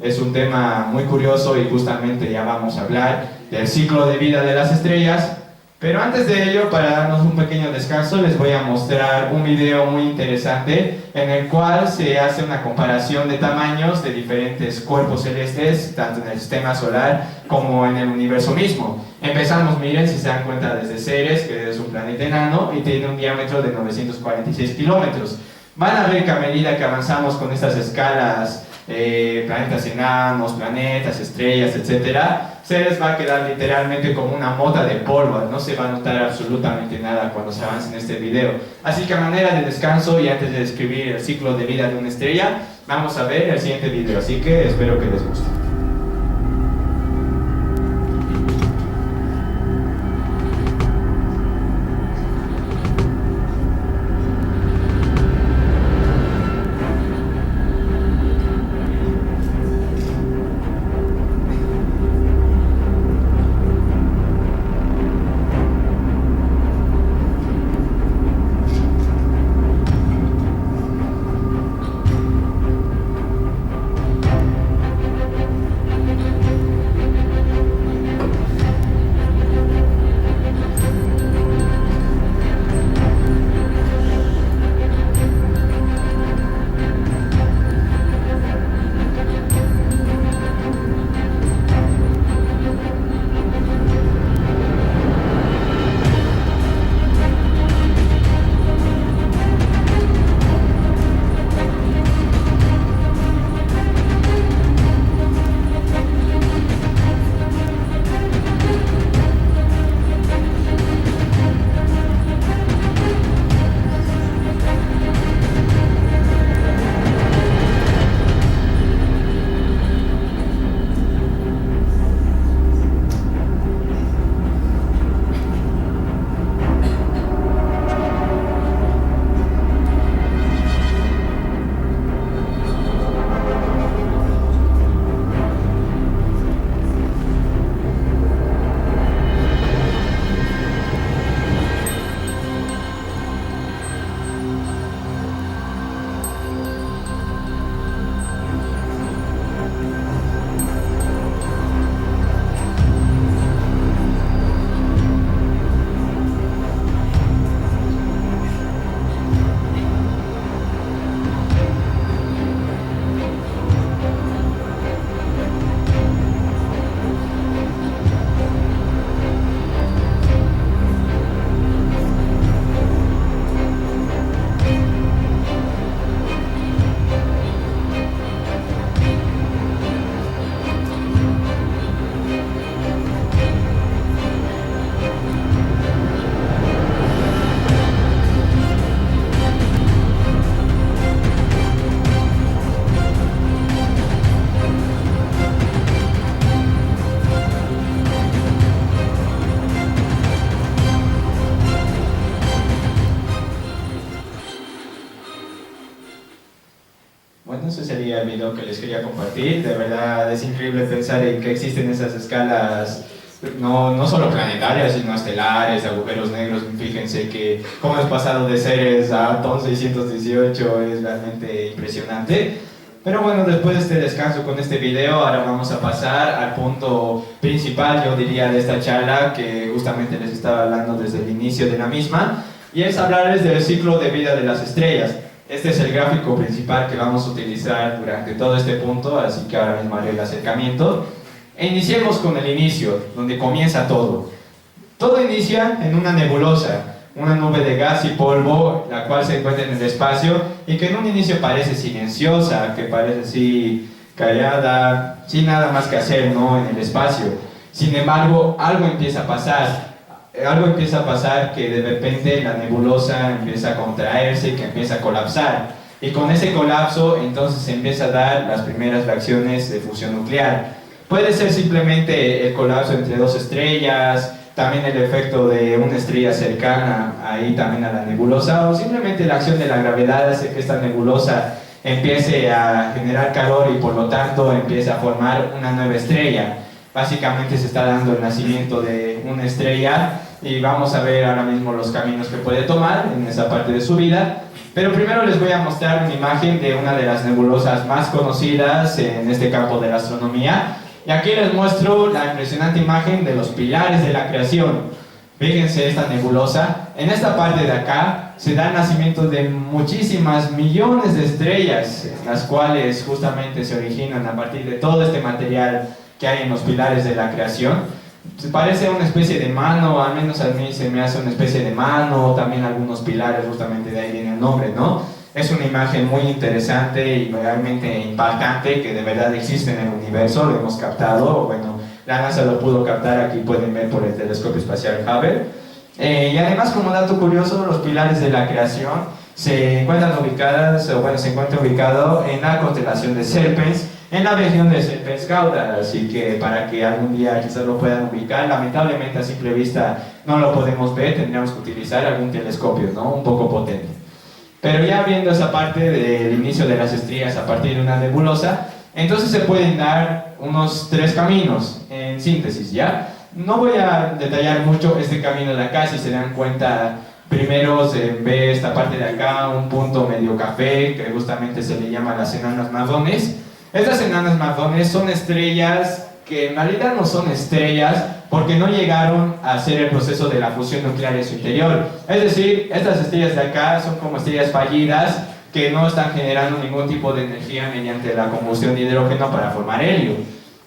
Es un tema muy curioso y justamente ya vamos a hablar del ciclo de vida de las estrellas. Pero antes de ello, para darnos un pequeño descanso, les voy a mostrar un video muy interesante en el cual se hace una comparación de tamaños de diferentes cuerpos celestes, tanto en el sistema solar como en el universo mismo. Empezamos, miren, si se dan cuenta, desde Ceres, que es un planeta enano y tiene un diámetro de 946 kilómetros. Van a ver que a medida que avanzamos con estas escalas, planetas enanos, planetas, estrellas, etcétera, se les va a quedar literalmente como una mota de polvo, no se va a notar absolutamente nada cuando se avance en este video. Así que a manera de descanso y antes de describir el ciclo de vida de una estrella, vamos a ver el siguiente video, así que espero que les guste. Bueno, ese sería el video que les quería compartir. De verdad es increíble pensar en que existen esas escalas no solo planetarias, sino estelares, de agujeros negros. Fíjense que cómo es pasado de Ceres a TON 618 es realmente impresionante. Pero bueno, después de este descanso con este video, ahora vamos a pasar al punto principal, yo diría, de esta charla, que justamente les estaba hablando desde el inicio de la misma, y es hablarles del ciclo de vida de las estrellas. Este es el gráfico principal que vamos a utilizar durante todo este punto, así que ahora mismo haré el acercamiento. E iniciemos con el inicio, donde comienza todo. Todo inicia en una nebulosa, una nube de gas y polvo, la cual se encuentra en el espacio y que en un inicio parece silenciosa, que parece así callada, sin nada más que hacer, ¿no?, en el espacio. Sin embargo, algo empieza a pasar que de repente la nebulosa empieza a contraerse y que empieza a colapsar. Y con ese colapso entonces se empieza a dar las primeras reacciones de fusión nuclear. Puede ser simplemente el colapso entre dos estrellas, también el efecto de una estrella cercana ahí también a la nebulosa, o simplemente la acción de la gravedad hace que esta nebulosa empiece a generar calor y por lo tanto empiece a formar una nueva estrella. Básicamente se está dando el nacimiento de una estrella y vamos a ver ahora mismo los caminos que puede tomar en esa parte de su vida. Pero primero les voy a mostrar una imagen de una de las nebulosas más conocidas en este campo de la astronomía. Y aquí les muestro la impresionante imagen de los pilares de la creación. Fíjense esta nebulosa. En esta parte de acá se da el nacimiento de muchísimas millones de estrellas, las cuales justamente se originan a partir de todo este material que hay en los pilares de la creación. Parece una especie de mano, al menos a mí se me hace una especie de mano, también algunos pilares, justamente de ahí viene el nombre, ¿no? Es una imagen muy interesante y realmente impactante que de verdad existe en el universo, lo hemos captado, bueno, la NASA lo pudo captar, aquí pueden ver por el telescopio espacial Hubble. Y además, como dato curioso, los pilares de la creación se encuentran ubicados, o bueno, se encuentra ubicado en la constelación de Serpens, en la región de Serpens-Gauda, así que para que algún día quizás lo puedan ubicar, lamentablemente a simple vista no lo podemos ver, tendríamos que utilizar algún telescopio, ¿no? Un poco potente. Pero ya viendo esa parte del inicio de las estrellas a partir de una nebulosa, entonces se pueden dar unos 3 caminos, en síntesis, ¿ya? No voy a detallar mucho este camino de acá, si se dan cuenta, primero se ve esta parte de acá, un punto medio café, que justamente se le llama las enanas marrones. Estas enanas marrones son estrellas que en realidad no son estrellas porque no llegaron a hacer el proceso de la fusión nuclear en su interior. Es decir, estas estrellas de acá son como estrellas fallidas que no están generando ningún tipo de energía mediante la combustión de hidrógeno para formar helio.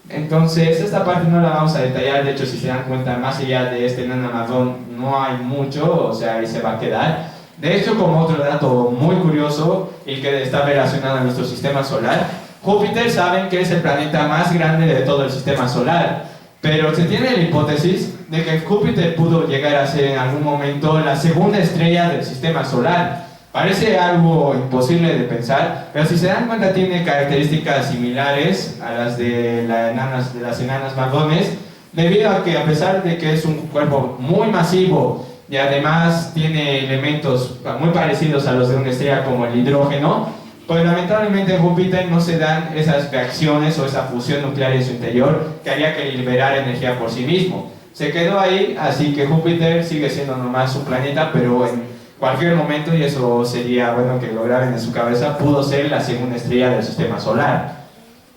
Entonces, esta parte no la vamos a detallar, de hecho, si se dan cuenta, más allá de este enana marrón no hay mucho, o sea, ahí se va a quedar. De hecho, como otro dato muy curioso y que está relacionado a nuestro sistema solar, Júpiter saben que es el planeta más grande de todo el sistema solar, pero se tiene la hipótesis de que Júpiter pudo llegar a ser en algún momento la segunda estrella del sistema solar. Parece algo imposible de pensar, pero si se dan cuenta tiene características similares a las de las enanas marrones, debido a que a pesar de que es un cuerpo muy masivo y además tiene elementos muy parecidos a los de una estrella como el hidrógeno, pues lamentablemente en Júpiter no se dan esas reacciones o esa fusión nuclear en su interior que haría que liberar energía por sí mismo. Se quedó ahí, así que Júpiter sigue siendo nomás un planeta, pero en cualquier momento, y eso sería bueno que lo graben en su cabeza, pudo ser la segunda estrella del sistema solar.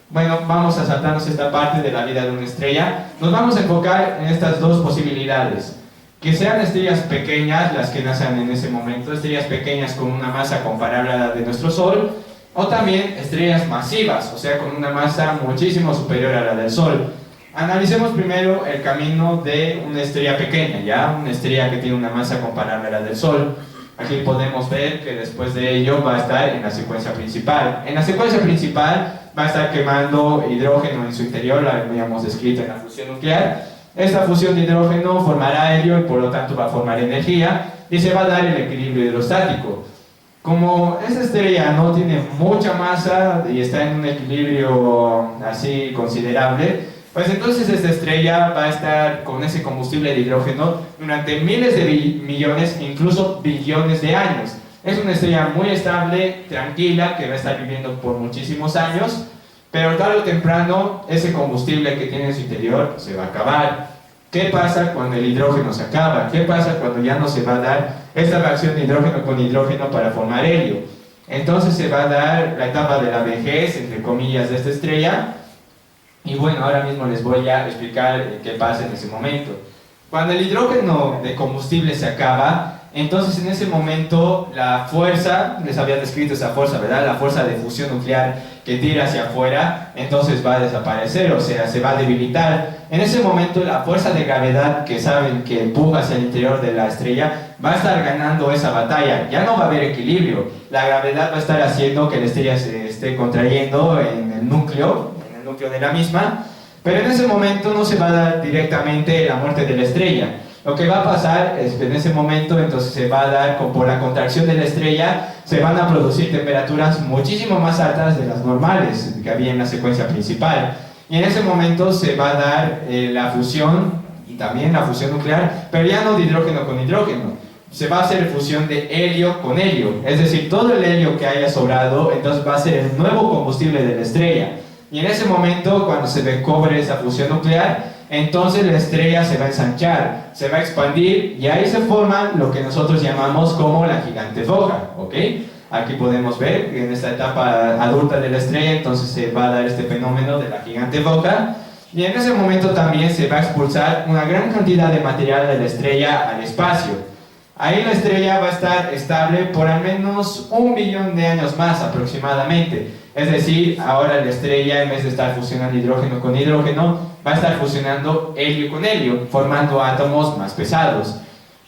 Bueno, vamos a saltarnos esta parte de la vida de una estrella. Nos vamos a enfocar en estas dos posibilidades. Que sean estrellas pequeñas las que nacen en ese momento, estrellas pequeñas con una masa comparable a la de nuestro Sol, o también estrellas masivas, o sea, con una masa muchísimo superior a la del Sol. Analicemos primero el camino de una estrella pequeña, ¿ya? Una estrella que tiene una masa comparable a la del Sol. Aquí podemos ver que después de ello va a estar en la secuencia principal. En la secuencia principal va a estar quemando hidrógeno en su interior, lo habíamos descrito en la fusión nuclear. Esta fusión de hidrógeno formará helio y por lo tanto va a formar energía y se va a dar el equilibrio hidrostático. Como esta estrella no tiene mucha masa y está en un equilibrio así considerable, pues entonces esta estrella va a estar con ese combustible de hidrógeno durante miles de millones, incluso billones de años. Es una estrella muy estable, tranquila, que va a estar viviendo por muchísimos años, pero tarde o temprano ese combustible que tiene en su interior se va a acabar. ¿Qué pasa cuando el hidrógeno se acaba? ¿Qué pasa cuando ya no se va a dar esta reacción de hidrógeno con hidrógeno para formar helio? Entonces se va a dar la etapa de la vejez, entre comillas, de esta estrella. Y bueno, ahora mismo les voy a explicar qué pasa en ese momento. Cuando el hidrógeno de combustible se acaba, entonces en ese momento la fuerza, les había descrito esa fuerza, ¿verdad? La fuerza de fusión nuclear que tira hacia afuera, entonces va a desaparecer, o sea, se va a debilitar. En ese momento la fuerza de gravedad que saben que empuja hacia el interior de la estrella va a estar ganando esa batalla, ya no va a haber equilibrio. La gravedad va a estar haciendo que la estrella se esté contrayendo en el núcleo de la misma, pero en ese momento no se va a dar directamente la muerte de la estrella. Lo que va a pasar es que en ese momento entonces se va a dar, por la contracción de la estrella, se van a producir temperaturas muchísimo más altas de las normales que había en la secuencia principal. Y en ese momento se va a dar la fusión y también la fusión nuclear, pero ya no de hidrógeno con hidrógeno. Se va a hacer fusión de helio con helio, es decir, todo el helio que haya sobrado, entonces va a ser el nuevo combustible de la estrella. Y en ese momento, cuando se recobre esa fusión nuclear, entonces la estrella se va a ensanchar, se va a expandir, y ahí se forma lo que nosotros llamamos como la gigante roja, ¿ok? Aquí podemos ver en esta etapa adulta de la estrella, entonces se va a dar este fenómeno de la gigante roja, y en ese momento también se va a expulsar una gran cantidad de material de la estrella al espacio. Ahí la estrella va a estar estable por al menos 1 billón de años más aproximadamente. Es decir, ahora la estrella, en vez de estar fusionando hidrógeno con hidrógeno, va a estar fusionando helio con helio, formando átomos más pesados.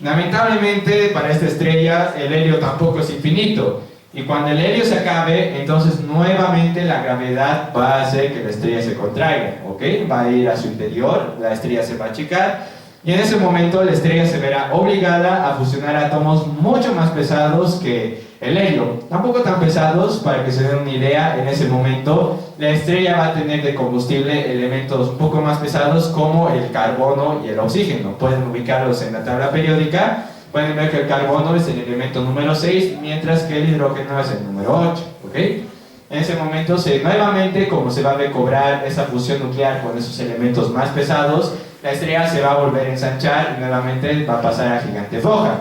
Lamentablemente, para esta estrella, el helio tampoco es infinito. Y cuando el helio se acabe, entonces nuevamente la gravedad va a hacer que la estrella se contraiga, ¿ok? Va a ir a su interior, la estrella se va a achicar. Y en ese momento la estrella se verá obligada a fusionar átomos mucho más pesados que el helio. Tampoco tan pesados, para que se den una idea, en ese momento la estrella va a tener de combustible elementos un poco más pesados como el carbono y el oxígeno. Pueden ubicarlos en la tabla periódica. Pueden ver que el carbono es el elemento número 6, mientras que el hidrógeno es el número 8. ¿Ok? En ese momento, nuevamente, como se va a recobrar esa fusión nuclear con esos elementos más pesados, la estrella se va a volver a ensanchar y nuevamente va a pasar a gigante roja.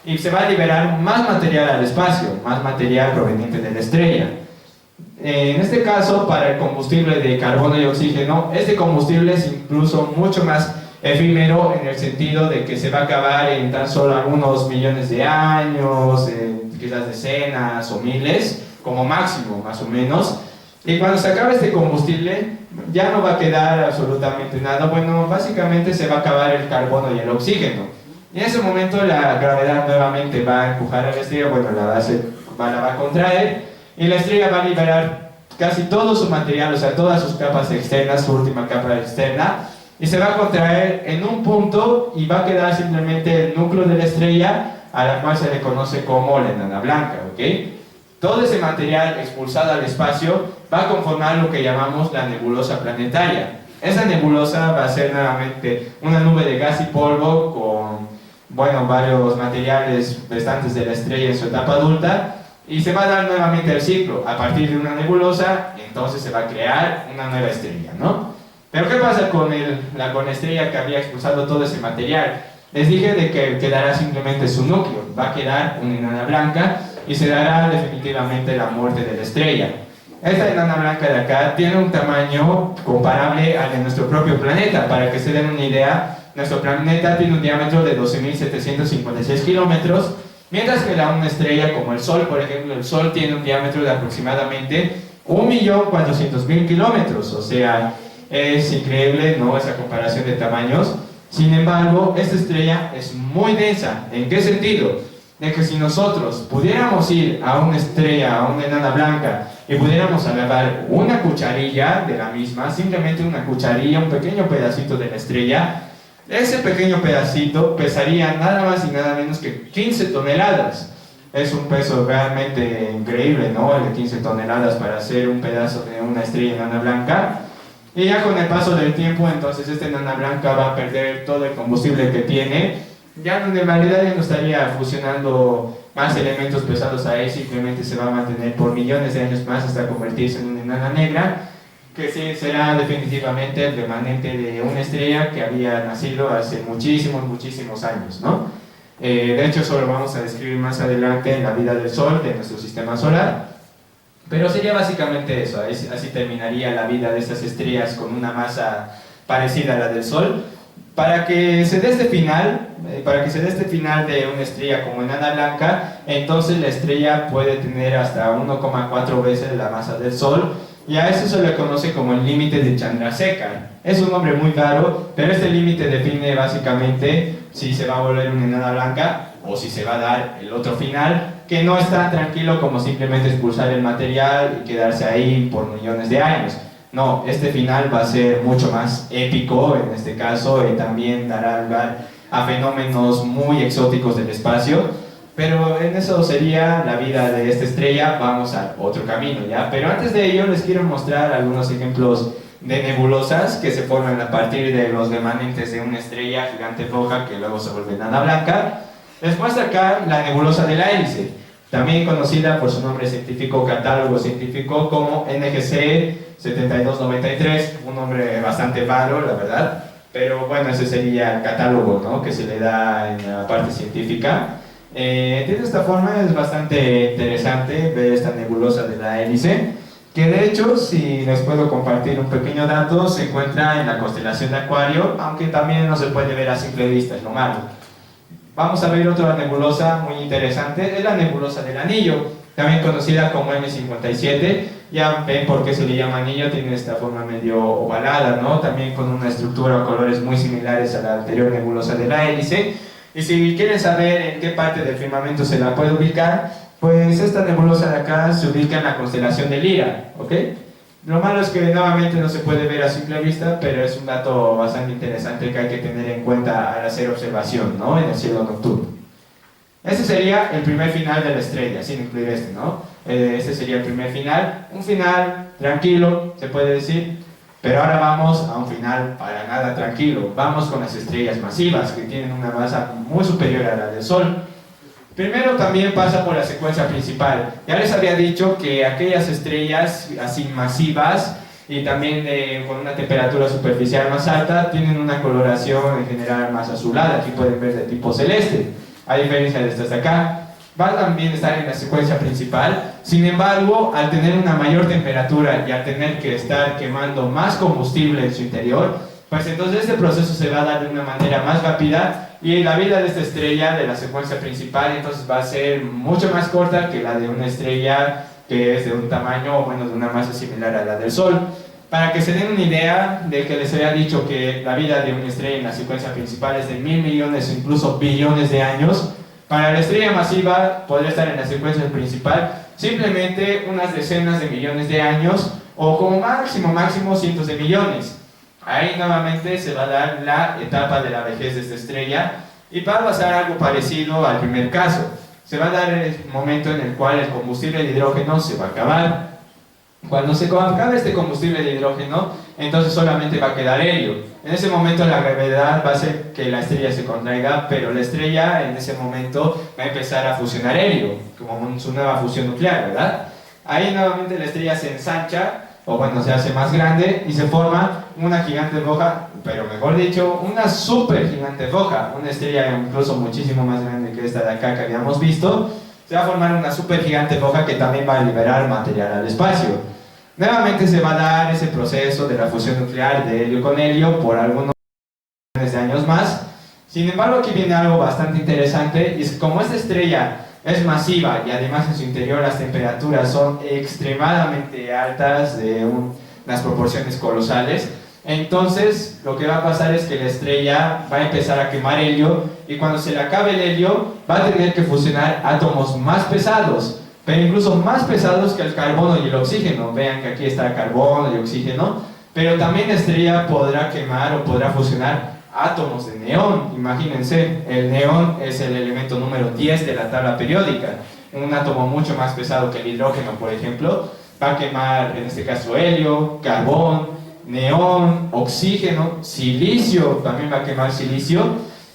Y se va a liberar más material al espacio, más material proveniente de la estrella. En este caso, para el combustible de carbono y oxígeno, este combustible es incluso mucho más efímero en el sentido de que se va a acabar en tan solo algunos millones de años, quizás decenas o miles, como máximo, más o menos. Y cuando se acabe este combustible, ya no va a quedar absolutamente nada. Bueno, básicamente se va a acabar el carbono y el oxígeno. Y en ese momento la gravedad nuevamente va a empujar a la estrella, bueno, la va a contraer, y la estrella va a liberar casi todo su material, o sea, todas sus capas externas, su última capa externa, y se va a contraer en un punto y va a quedar simplemente el núcleo de la estrella, a la cual se le conoce como la enana blanca, ¿ok? Todo ese material expulsado al espacio va a conformar lo que llamamos la nebulosa planetaria. Esa nebulosa va a ser nuevamente una nube de gas y polvo con, bueno, varios materiales restantes de la estrella en su etapa adulta, y se va a dar nuevamente el ciclo. A partir de una nebulosa, entonces se va a crear una nueva estrella, ¿no? Pero ¿qué pasa con la estrella que había expulsado todo ese material? Les dije de que quedará simplemente su núcleo, va a quedar una enana blanca, y se dará definitivamente la muerte de la estrella. Esta enana blanca de acá tiene un tamaño comparable al de nuestro propio planeta. Para que se den una idea, nuestro planeta tiene un diámetro de 12.756 kilómetros, mientras que una estrella como el Sol, por ejemplo, el Sol tiene un diámetro de aproximadamente 1.400.000 kilómetros. O sea, es increíble, ¿no?, esa comparación de tamaños. Sin embargo, esta estrella es muy densa. ¿En qué sentido? De que si nosotros pudiéramos ir a una estrella, a una enana blanca, y pudiéramos agarrar una cucharilla de la misma, simplemente una cucharilla, un pequeño pedacito de la estrella, ese pequeño pedacito pesaría nada más y nada menos que 15 toneladas. Es un peso realmente increíble, ¿no?, el de 15 toneladas para hacer un pedazo de una estrella enana blanca. Y ya con el paso del tiempo, entonces esta enana blanca va a perder todo el combustible que tiene. Ya en realidad ya no estaría fusionando más elementos pesados ahí, simplemente se va a mantener por millones de años más hasta convertirse en una enana negra, que sí será definitivamente el remanente de una estrella que había nacido hace muchísimos años, ¿no? De hecho, eso lo vamos a describir más adelante en la vida del Sol, de nuestro sistema solar. Pero sería básicamente eso, así terminaría la vida de estas estrellas con una masa parecida a la del Sol. Para que se dé este final de una estrella como enana blanca, entonces la estrella puede tener hasta 1,4 veces la masa del Sol, y a eso se le conoce como el límite de Chandrasekhar. Es un nombre muy raro, pero este límite define básicamente si se va a volver una enana blanca o si se va a dar el otro final, que no es tan tranquilo como simplemente expulsar el material y quedarse ahí por millones de años. No, este final va a ser mucho más épico en este caso, y también dará lugar a fenómenos muy exóticos del espacio, pero en eso sería la vida de esta estrella. Vamos a otro camino, ¿ya? Pero antes de ello les quiero mostrar algunos ejemplos de nebulosas que se forman a partir de los remanentes de una estrella gigante roja que luego se vuelve enana blanca. Les muestra acá la nebulosa de la hélice, también conocida por su nombre científico, catálogo científico, como NGC 7293, un nombre bastante raro, la verdad, pero bueno, ese sería el catálogo, ¿no?, que se le da en la parte científica. De esta forma es bastante interesante ver esta nebulosa de la hélice, que de hecho, si les puedo compartir un pequeño dato, se encuentra en la constelación de Acuario, aunque también no se puede ver a simple vista, es lo malo. Vamos a ver otra nebulosa muy interesante, es la nebulosa del anillo, también conocida como M57. Ya ven por qué se le llama anillo, tiene esta forma medio ovalada, ¿no?, también con una estructura o colores muy similares a la anterior nebulosa de la hélice. Y si quieren saber en qué parte del firmamento se la puede ubicar, pues esta nebulosa de acá se ubica en la constelación de Lira, ¿ok? Lo malo es que nuevamente no se puede ver a simple vista, pero es un dato bastante interesante que hay que tener en cuenta al hacer observación, ¿no?, en el cielo nocturno. Este sería el primer final de la estrella, sin incluir este, ¿no? Este sería el primer final, un final tranquilo, se puede decir, pero ahora vamos a un final para nada tranquilo. Vamos con las estrellas masivas, que tienen una masa muy superior a la del Sol. Primero también pasa por la secuencia principal. Ya les había dicho que aquellas estrellas así masivas y también con una temperatura superficial más alta tienen una coloración en general más azulada. Aquí pueden ver de tipo celeste, a diferencia de estas de acá. Va también a estar en la secuencia principal. Sin embargo, al tener una mayor temperatura y al tener que estar quemando más combustible en su interior, pues entonces este proceso se va a dar de una manera más rápida, y la vida de esta estrella de la secuencia principal entonces va a ser mucho más corta que la de una estrella que es de un tamaño, o bueno, de una masa similar a la del Sol. Para que se den una idea de que les había dicho que la vida de una estrella en la secuencia principal es de 1000 millones o incluso billones de años, para la estrella masiva podría estar en la secuencia principal simplemente unas decenas de millones de años, o como máximo cientos de millones. Ahí nuevamente se va a dar la etapa de la vejez de esta estrella, y va a pasar algo parecido al primer caso. Se va a dar el momento en el cual el combustible de hidrógeno se va a acabar. Cuando se acabe este combustible de hidrógeno, entonces solamente va a quedar helio. En ese momento la gravedad va a hacer que la estrella se contraiga, pero la estrella en ese momento va a empezar a fusionar helio, como su nueva fusión nuclear, ¿verdad? Ahí nuevamente la estrella se ensancha, o bueno, se hace más grande, y se forma una gigante roja, pero mejor dicho, una super gigante roja, una estrella incluso muchísimo más grande que esta de acá que habíamos visto. Se va a formar una super gigante roja que también va a liberar material al espacio. Nuevamente se va a dar ese proceso de la fusión nuclear de helio con helio por algunos millones de años más. Sin embargo, aquí viene algo bastante interesante, y es que como esta estrella es masiva y además en su interior las temperaturas son extremadamente altas, de unas proporciones colosales, entonces lo que va a pasar es que la estrella va a empezar a quemar helio, y cuando se le acabe el helio va a tener que fusionar átomos más pesados, pero incluso más pesados que el carbono y el oxígeno. Vean que aquí está carbono y oxígeno, pero también la estrella podrá quemar o podrá fusionar átomos de neón. Imagínense, el neón es el elemento número 10 de la tabla periódica, un átomo mucho más pesado que el hidrógeno, por ejemplo. Va a quemar en este caso helio, carbón, neón, oxígeno, silicio, también va a quemar silicio.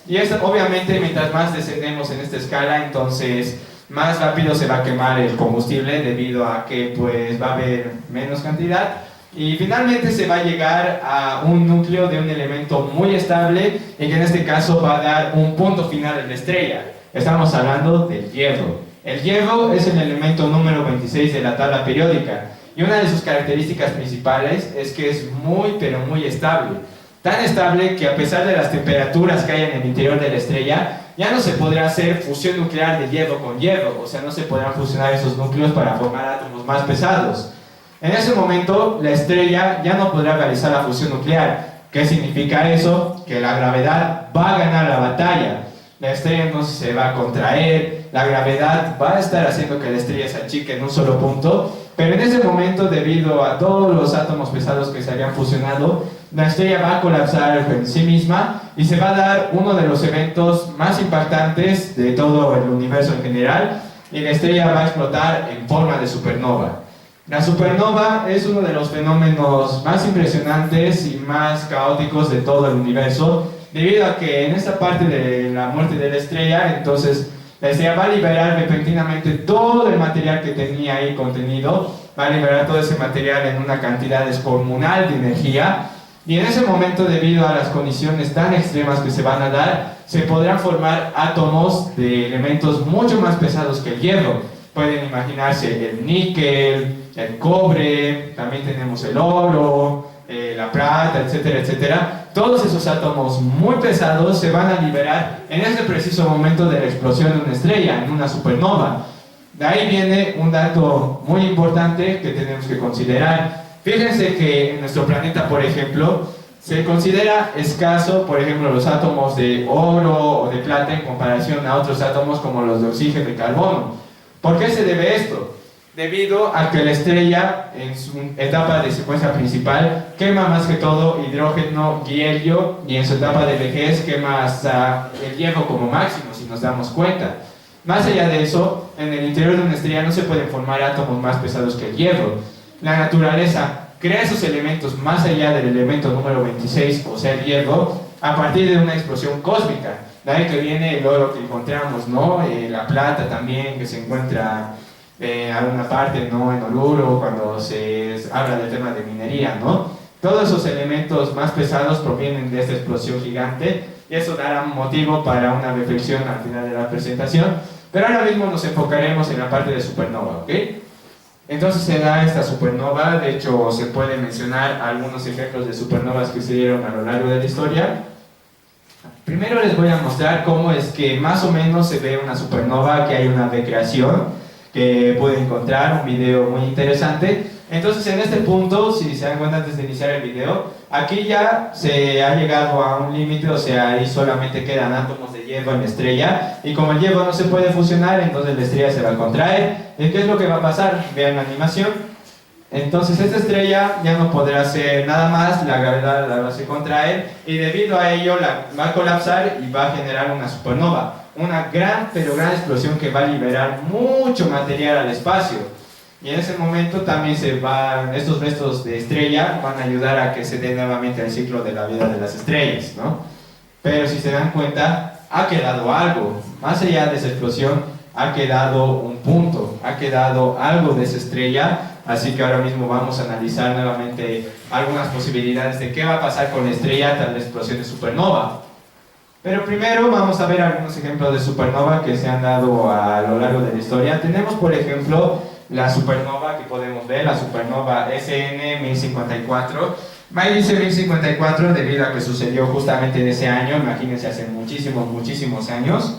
Y esto, obviamente, mientras más descendemos en esta escala, entonces más rápido se va a quemar el combustible, debido a que pues va a haber menos cantidad. Y finalmente se va a llegar a un núcleo de un elemento muy estable, y que en este caso va a dar un punto final en la estrella. Estamos hablando del hierro. El hierro es el elemento número 26 de la tabla periódica, y una de sus características principales es que es muy pero muy estable. Tan estable que a pesar de las temperaturas que hay en el interior de la estrella, ya no se podrá hacer fusión nuclear de hierro con hierro, o sea, no se podrán fusionar esos núcleos para formar átomos más pesados. En ese momento, la estrella ya no podrá realizar la fusión nuclear. ¿Qué significa eso? Que la gravedad va a ganar la batalla. La estrella entonces se va a contraer, la gravedad va a estar haciendo que la estrella se achique en un solo punto, pero en ese momento, debido a todos los átomos pesados que se habían fusionado, la estrella va a colapsar en sí misma, y se va a dar uno de los eventos más impactantes de todo el universo en general, y la estrella va a explotar en forma de supernova. La supernova es uno de los fenómenos más impresionantes y más caóticos de todo el universo, debido a que en esta parte de la muerte de la estrella, entonces la estrella va a liberar repentinamente todo el material que tenía ahí contenido, va a liberar todo ese material en una cantidad descomunal de energía, y en ese momento, debido a las condiciones tan extremas que se van a dar, se podrán formar átomos de elementos mucho más pesados que el hierro. Pueden imaginarse el níquel, el cobre, también tenemos el oro, la plata, etcétera, etcétera. Todos esos átomos muy pesados se van a liberar en ese preciso momento de la explosión de una estrella, en una supernova. De ahí viene un dato muy importante que tenemos que considerar. Fíjense que en nuestro planeta, por ejemplo, se considera escaso, por ejemplo, los átomos de oro o de plata en comparación a otros átomos como los de oxígeno y carbono. ¿Por qué se debe esto? Debido a que la estrella, en su etapa de secuencia principal, quema más que todo hidrógeno y helio, y en su etapa de vejez quema hasta el hierro como máximo, si nos damos cuenta. Más allá de eso, en el interior de una estrella no se pueden formar átomos más pesados que el hierro. La naturaleza crea esos elementos más allá del elemento número 26, o sea el hierro, a partir de una explosión cósmica. De ahí que viene el oro que encontramos, ¿no? La plata también, que se encuentra en alguna parte, ¿no? En Oruro, cuando se habla del tema de minería, ¿no? Todos esos elementos más pesados provienen de esta explosión gigante, y eso dará motivo para una reflexión al final de la presentación, pero ahora mismo nos enfocaremos en la parte de supernova, ¿ok? Entonces se da esta supernova. De hecho se puede mencionar algunos ejemplos de supernovas que se dieron a lo largo de la historia. Primero les voy a mostrar cómo es que más o menos se ve una supernova, que hay una recreación que pude encontrar, un video muy interesante. Entonces en este punto, si se dan cuenta antes de iniciar el video, aquí ya se ha llegado a un límite, o sea, ahí solamente quedan átomos de hierro en la estrella, y como el hierro no se puede fusionar, entonces la estrella se va a contraer. ¿Y qué es lo que va a pasar? Vean la animación. Entonces esta estrella ya no podrá hacer nada más, la gravedad la va a contraer, y debido a ello va a colapsar y va a generar una supernova, una gran, pero gran explosión que va a liberar mucho material al espacio. Y en ese momento también estos restos de estrella van a ayudar a que se dé nuevamente el ciclo de la vida de las estrellas, ¿no? Pero si se dan cuenta, ha quedado algo, más allá de esa explosión, ha quedado un punto, ha quedado algo de esa estrella. Así que ahora mismo vamos a analizar nuevamente algunas posibilidades de qué va a pasar con la estrella tras la explosión de supernova. Pero primero vamos a ver algunos ejemplos de supernova que se han dado a lo largo de la historia. Tenemos, por ejemplo, la supernova que podemos ver, la supernova SN 1054. Ahí dice 1054 debido a que sucedió justamente en ese año, imagínense, hace muchísimos años.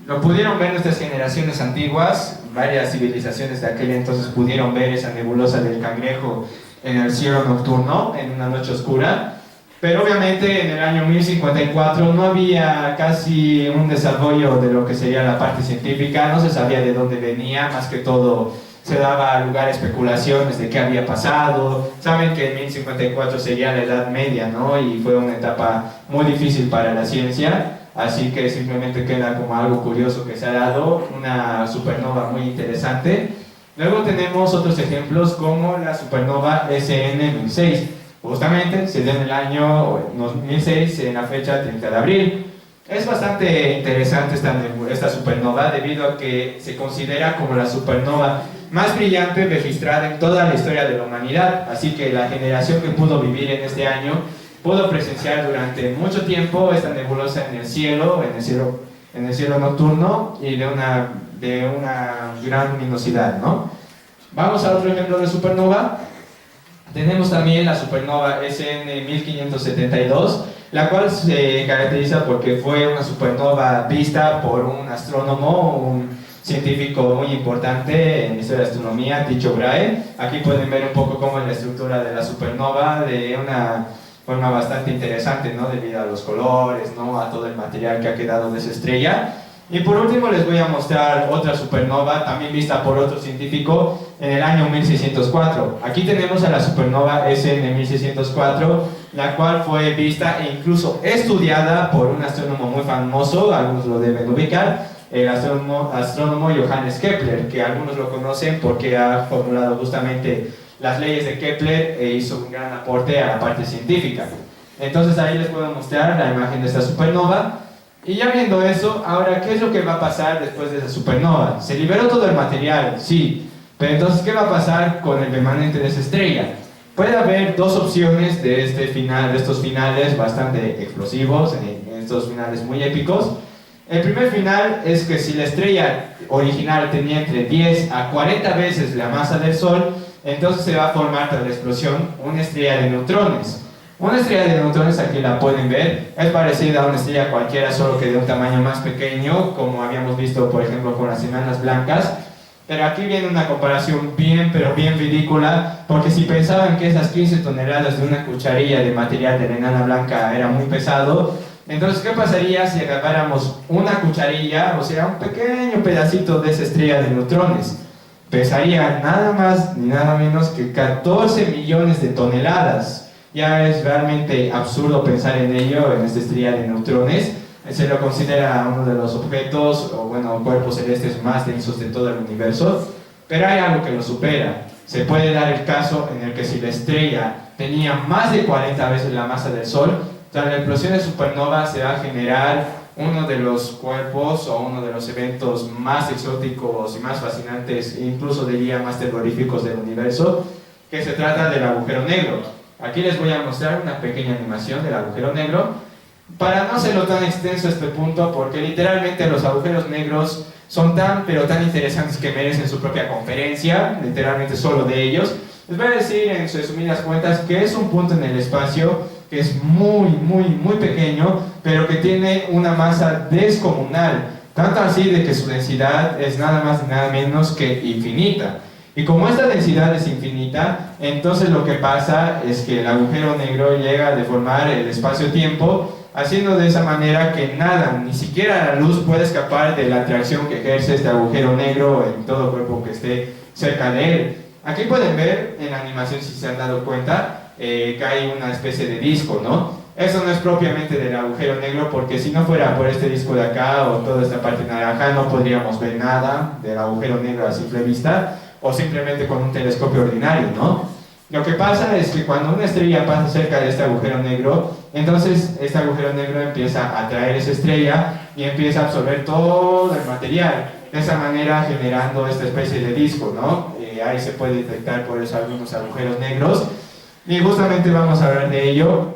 Lo pudieron ver nuestras generaciones antiguas, varias civilizaciones de aquel entonces pudieron ver esa nebulosa del Cangrejo en el cielo nocturno, en una noche oscura. Pero obviamente en el año 1054 no había casi un desarrollo de lo que sería la parte científica, no se sabía de dónde venía, más que todo se daba lugar a especulaciones de qué había pasado. Saben que en 1054 sería la Edad Media, ¿no? Y fue una etapa muy difícil para la ciencia. Así que simplemente queda como algo curioso que se ha dado, una supernova muy interesante. Luego tenemos otros ejemplos como la supernova SN 1006. Justamente se dio en el año 2006, en la fecha 30 de abril. Es bastante interesante esta supernova debido a que se considera como la supernova más brillante registrada en toda la historia de la humanidad. Así que la generación que pudo vivir en este año pudo presenciar durante mucho tiempo esta nebulosa en el cielo nocturno, y de una gran luminosidad, ¿no? Vamos a otro ejemplo de supernova. Tenemos también la supernova SN 1572, la cual se caracteriza porque fue una supernova vista por un astrónomo, un científico muy importante en la historia de astronomía, Tycho Brahe. Aquí pueden ver un poco cómo es la estructura de la supernova, de una forma bastante interesante, ¿no? Debido a los colores, ¿no? A todo el material que ha quedado de esa estrella. Y por último les voy a mostrar otra supernova, también vista por otro científico en el año 1604. Aquí tenemos a la supernova SN 1604, la cual fue vista e incluso estudiada por un astrónomo muy famoso, algunos lo deben ubicar, el astrónomo Johannes Kepler, que algunos lo conocen porque ha formulado justamente las leyes de Kepler e hizo un gran aporte a la parte científica. Entonces ahí les puedo mostrar la imagen de esta supernova. Y ya viendo eso, ahora, ¿qué es lo que va a pasar después de esa supernova? Se liberó todo el material, sí, pero entonces, ¿qué va a pasar con el remanente de esa estrella? Puede haber dos opciones de estos finales bastante explosivos, en estos finales muy épicos. El primer final es que si la estrella original tenía entre 10 a 40 veces la masa del Sol, entonces se va a formar tras la explosión una estrella de neutrones. Una estrella de neutrones, aquí la pueden ver, es parecida a una estrella cualquiera, solo que de un tamaño más pequeño, como habíamos visto por ejemplo con las enanas blancas. Pero aquí viene una comparación bien, pero bien ridícula, porque si pensaban que esas 15 toneladas de una cucharilla de material de la enana blanca era muy pesado, entonces ¿qué pasaría si agarráramos una cucharilla, o sea, un pequeño pedacito de esa estrella de neutrones? Pesaría nada más ni nada menos que 14 millones de toneladas. Ya es realmente absurdo pensar en ello, en esta estrella de neutrones. Se lo considera uno de los objetos, o bueno, cuerpos celestes más densos de todo el universo, pero hay algo que lo supera. Se puede dar el caso en el que si la estrella tenía más de 40 veces la masa del Sol, tras la explosión de supernova se va a generar uno de los cuerpos o uno de los eventos más exóticos y más fascinantes, incluso diría más terroríficos del universo, que se trata del agujero negro. Aquí les voy a mostrar una pequeña animación del agujero negro, para no hacerlo tan extenso este punto, porque literalmente los agujeros negros son tan, pero tan interesantes que merecen su propia conferencia, literalmente solo de ellos. Les voy a decir en sus resumidas cuentas que es un punto en el espacio que es muy, muy, muy pequeño, pero que tiene una masa descomunal, tanto así de que su densidad es nada más y nada menos que infinita. Y como esta densidad es infinita, entonces lo que pasa es que el agujero negro llega a deformar el espacio-tiempo, haciendo de esa manera que nada, ni siquiera la luz puede escapar de la atracción que ejerce este agujero negro en todo cuerpo que esté cerca de él. Aquí pueden ver en la animación, si se han dado cuenta, que hay una especie de disco, ¿no? Eso no es propiamente del agujero negro, porque si no fuera por este disco de acá o toda esta parte naranja, no podríamos ver nada del agujero negro a simple vista, o simplemente con un telescopio ordinario, ¿no? Lo que pasa es que cuando una estrella pasa cerca de este agujero negro, entonces este agujero negro empieza a atraer esa estrella y empieza a absorber todo el material, de esa manera generando esta especie de disco, ¿no? Ahí se puede detectar por eso algunos agujeros negros, y justamente vamos a hablar de ello.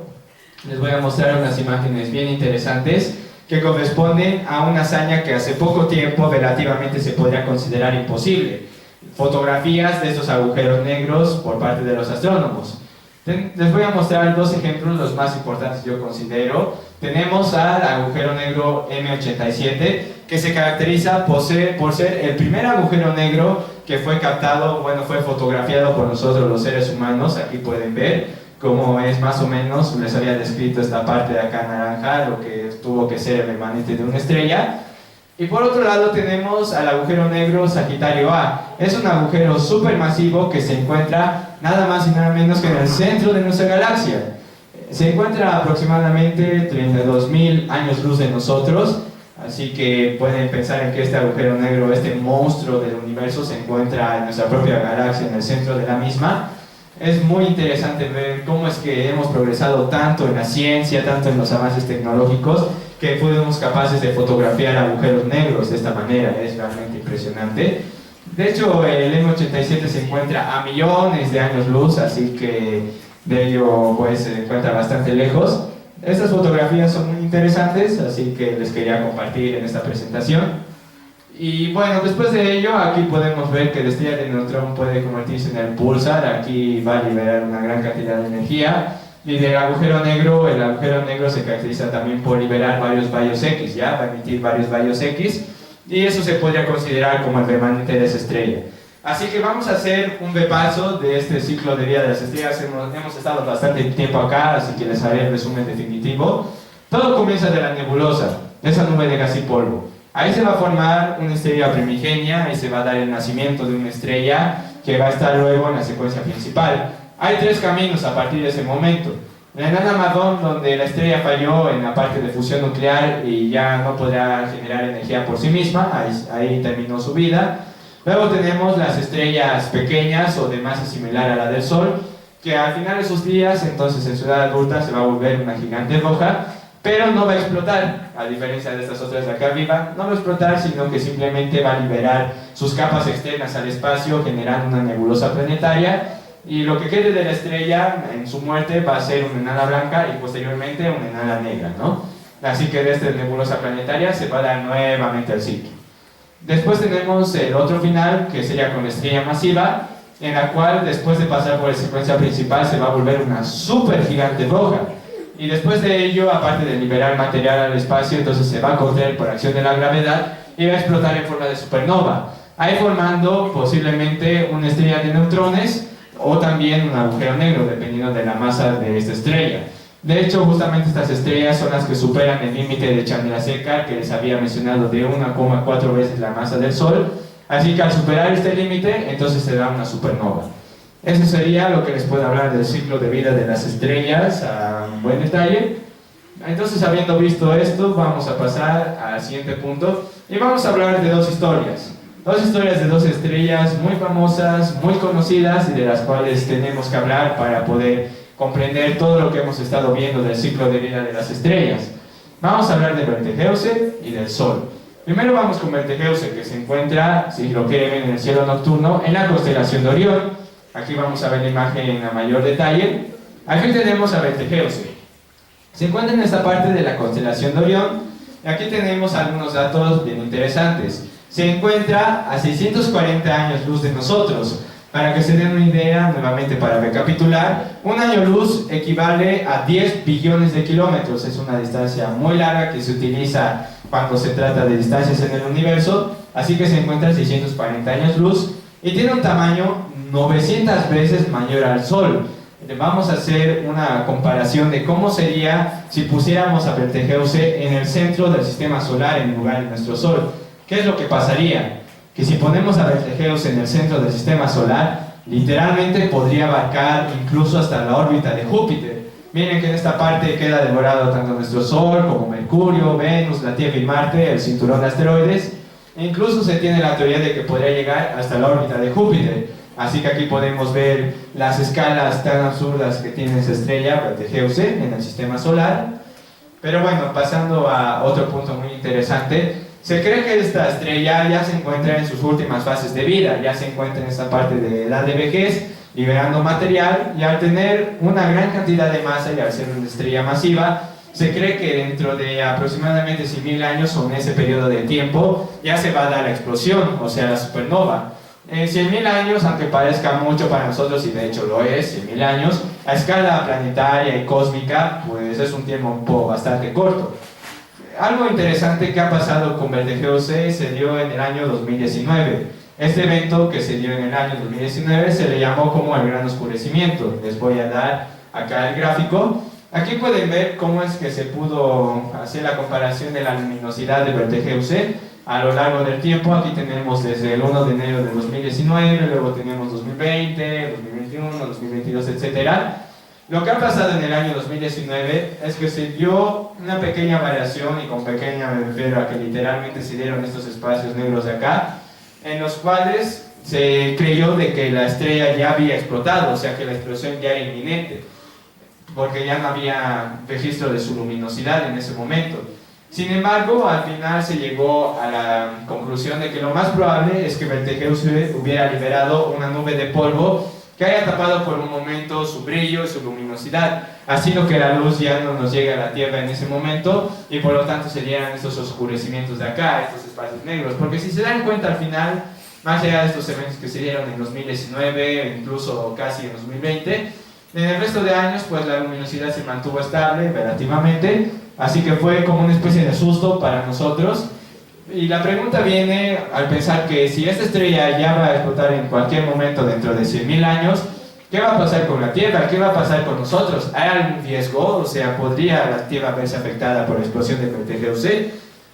Les voy a mostrar unas imágenes bien interesantes que corresponden a una hazaña que hace poco tiempo relativamente se podría considerar imposible. Fotografías de estos agujeros negros por parte de los astrónomos. Les voy a mostrar dos ejemplos, los más importantes yo considero. Tenemos al agujero negro M87, que se caracteriza por ser el primer agujero negro que fue captado, bueno, fue fotografiado por nosotros los seres humanos. Aquí pueden ver cómo es más o menos, les había descrito esta parte de acá naranja, lo que tuvo que ser el remanente de una estrella. Y por otro lado tenemos al agujero negro Sagitario A. Es un agujero supermasivo que se encuentra nada más y nada menos que en el centro de nuestra galaxia. Se encuentra a aproximadamente 32.000 años luz de nosotros, así que pueden pensar en que este agujero negro, este monstruo del universo, se encuentra en nuestra propia galaxia, en el centro de la misma. Es muy interesante ver cómo es que hemos progresado tanto en la ciencia, tanto en los avances tecnológicos, que fuimos capaces de fotografiar agujeros negros de esta manera. Es realmente impresionante. De hecho, el M87 se encuentra a millones de años luz, así que de ello pues se encuentra bastante lejos. Estas fotografías son muy interesantes, así que les quería compartir en esta presentación. Y bueno, después de ello, aquí podemos ver que la estrella de neutrón puede convertirse en el pulsar. Aquí va a liberar una gran cantidad de energía. Y del agujero negro, el agujero negro se caracteriza también por liberar varios rayos X, ¿ya? Va a emitir varios rayos X, y eso se podría considerar como el remanente de esa estrella. Así que vamos a hacer un repaso de este ciclo de vida de las estrellas. Hemos estado bastante tiempo acá, así que les haré el resumen definitivo. Todo comienza de la nebulosa, esa nube de gas y polvo. Ahí se va a formar una estrella primigenia y se va a dar el nacimiento de una estrella que va a estar luego en la secuencia principal. Hay tres caminos a partir de ese momento. La enana Madón, donde la estrella falló en la parte de fusión nuclear y ya no podrá generar energía por sí misma, ahí terminó su vida. Luego tenemos las estrellas pequeñas o de masa similar a la del Sol, que al final de sus días, entonces en su edad adulta, se va a volver una gigante roja, pero no va a explotar, a diferencia de estas otras de acá arriba, no va a explotar, sino que simplemente va a liberar sus capas externas al espacio, generando una nebulosa planetaria, y lo que quede de la estrella en su muerte va a ser una enana blanca y posteriormente una enana negra, ¿no? Así que de esta nebulosa planetaria se va a dar nuevamente el ciclo. Después tenemos el otro final, que sería con la estrella masiva, en la cual después de pasar por la secuencia principal se va a volver una super gigante roja. Y después de ello, aparte de liberar material al espacio, entonces se va a correr por acción de la gravedad y va a explotar en forma de supernova, ahí formando posiblemente una estrella de neutrones o también un agujero negro, dependiendo de la masa de esta estrella. De hecho, justamente estas estrellas son las que superan el límite de Chandrasekhar, que les había mencionado, de 1,4 veces la masa del Sol. Así que al superar este límite, entonces se da una supernova. Eso sería lo que les puedo hablar del ciclo de vida de las estrellas a buen detalle. Entonces, habiendo visto esto, vamos a pasar al siguiente punto y vamos a hablar de dos historias. Dos historias de dos estrellas muy famosas, muy conocidas y de las cuales tenemos que hablar para poder comprender todo lo que hemos estado viendo del ciclo de vida de las estrellas. Vamos a hablar de Betelgeuse y del Sol. Primero vamos con Betelgeuse, que se encuentra, si lo quieren ver, en el cielo nocturno, en la constelación de Orión. Aquí vamos a ver la imagen a mayor detalle. Aquí tenemos a Betelgeuse. Se encuentra en esta parte de la constelación de Orión. Y aquí tenemos algunos datos bien interesantes. Se encuentra a 640 años luz de nosotros. Para que se den una idea, nuevamente para recapitular, un año luz equivale a 10 billones de kilómetros. Es una distancia muy larga que se utiliza cuando se trata de distancias en el universo. Así que se encuentra a 640 años luz y tiene un tamaño 900 veces mayor al Sol. Vamos a hacer una comparación de cómo sería si pusiéramos a Betelgeuse en el centro del sistema solar en lugar de nuestro Sol. ¿Qué es lo que pasaría? Que si ponemos a Betelgeuse en el centro del sistema solar, literalmente podría abarcar incluso hasta la órbita de Júpiter. Miren que en esta parte queda devorado tanto nuestro Sol como Mercurio, Venus, la Tierra y Marte, el cinturón de asteroides. E incluso se tiene la teoría de que podría llegar hasta la órbita de Júpiter. Así que aquí podemos ver las escalas tan absurdas que tiene esa estrella, Betelgeuse, en el sistema solar. Pero bueno, pasando a otro punto muy interesante. Se cree que esta estrella ya se encuentra en sus últimas fases de vida, ya se encuentra en esta parte de edad de vejez, liberando material, y al tener una gran cantidad de masa y al ser una estrella masiva, se cree que dentro de aproximadamente 100.000 años o en ese periodo de tiempo ya se va a dar la explosión, o sea la supernova. En 100.000 años, aunque parezca mucho para nosotros, y de hecho lo es, 100.000 años, a escala planetaria y cósmica, pues es un tiempo bastante corto. Algo interesante que ha pasado con Betelgeuse se dio en el año 2019. Este evento que se dio en el año 2019 se le llamó como el gran oscurecimiento. Les voy a dar acá el gráfico. Aquí pueden ver cómo es que se pudo hacer la comparación de la luminosidad de Betelgeuse a lo largo del tiempo. Aquí tenemos desde el 1 de enero de 2019, luego tenemos 2020, 2021, 2022, etcétera. Lo que ha pasado en el año 2019 es que se dio una pequeña variación, y con pequeña me refiero a que literalmente se dieron estos espacios negros de acá, en los cuales se creyó de que la estrella ya había explotado, o sea que la explosión ya era inminente, porque ya no había registro de su luminosidad en ese momento. Sin embargo, al final se llegó a la conclusión de que lo más probable es que Betelgeuse hubiera liberado una nube de polvo que haya tapado por un momento su brillo y su luminosidad, haciendo que la luz ya no nos llegue a la Tierra en ese momento, y por lo tanto se dieran estos oscurecimientos de acá, estos espacios negros. Porque si se dan cuenta al final, más allá de estos eventos que se dieron en 2019, incluso casi en 2020, en el resto de años pues la luminosidad se mantuvo estable relativamente, así que fue como una especie de susto para nosotros. Y la pregunta viene al pensar que si esta estrella ya va a explotar en cualquier momento dentro de 100.000 años, ¿qué va a pasar con la Tierra? ¿Qué va a pasar con nosotros? ¿Hay algún riesgo? O sea, ¿podría la Tierra verse afectada por la explosión de Betelgeuse?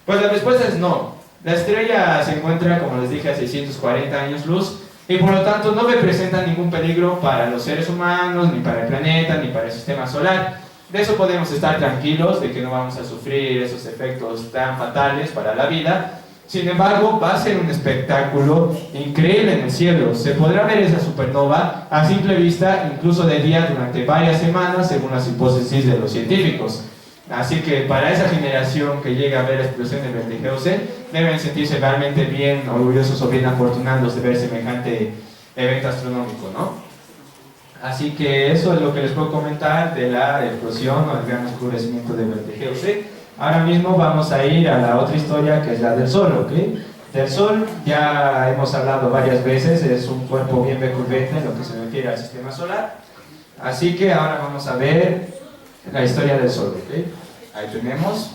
Pues la respuesta es no. La estrella se encuentra, como les dije, a 640 años luz, y por lo tanto no representa ningún peligro para los seres humanos, ni para el planeta, ni para el sistema solar. De eso podemos estar tranquilos, de que no vamos a sufrir esos efectos tan fatales para la vida. Sin embargo, va a ser un espectáculo increíble en el cielo. Se podrá ver esa supernova a simple vista, incluso de día, durante varias semanas, según las hipótesis de los científicos. Así que para esa generación que llega a ver la explosión de Betelgeuse, deben sentirse realmente bien orgullosos o bien afortunados de ver semejante evento astronómico, ¿no? Así que eso es lo que les puedo comentar de la explosión o el gran oscurecimiento de Betelgeuse. Ahora mismo vamos a ir a la otra historia, que es la del Sol, ¿ok? Del Sol ya hemos hablado varias veces, es un cuerpo bien recurrente en lo que se refiere al sistema solar. Así que ahora vamos a ver la historia del Sol, ¿ok? Ahí tenemos,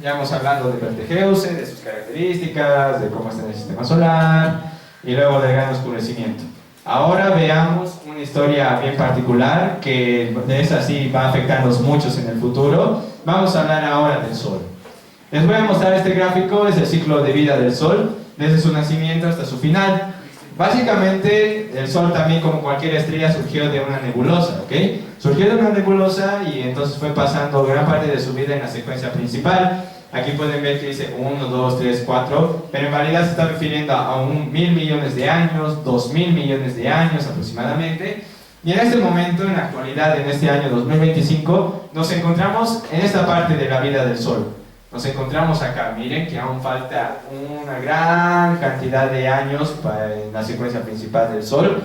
ya hemos hablado de Betelgeuse, de sus características, de cómo está en el sistema solar y luego del gran oscurecimiento. Ahora veamos una historia bien particular que de esa sí va a afectarnos muchos en el futuro. Vamos a hablar ahora del Sol. Les voy a mostrar este gráfico, es el ciclo de vida del Sol, desde su nacimiento hasta su final. Básicamente, el Sol también, como cualquier estrella, surgió de una nebulosa, ¿ok? Surgió de una nebulosa y entonces fue pasando gran parte de su vida en la secuencia principal. Aquí pueden ver que dice 1, 2, 3, 4, pero en realidad se está refiriendo a 1.000 millones de años, 2.000 millones de años aproximadamente. Y en este momento, en la actualidad, en este año 2025, nos encontramos en esta parte de la vida del Sol. Nos encontramos acá, miren que aún falta una gran cantidad de años para en la secuencia principal del Sol.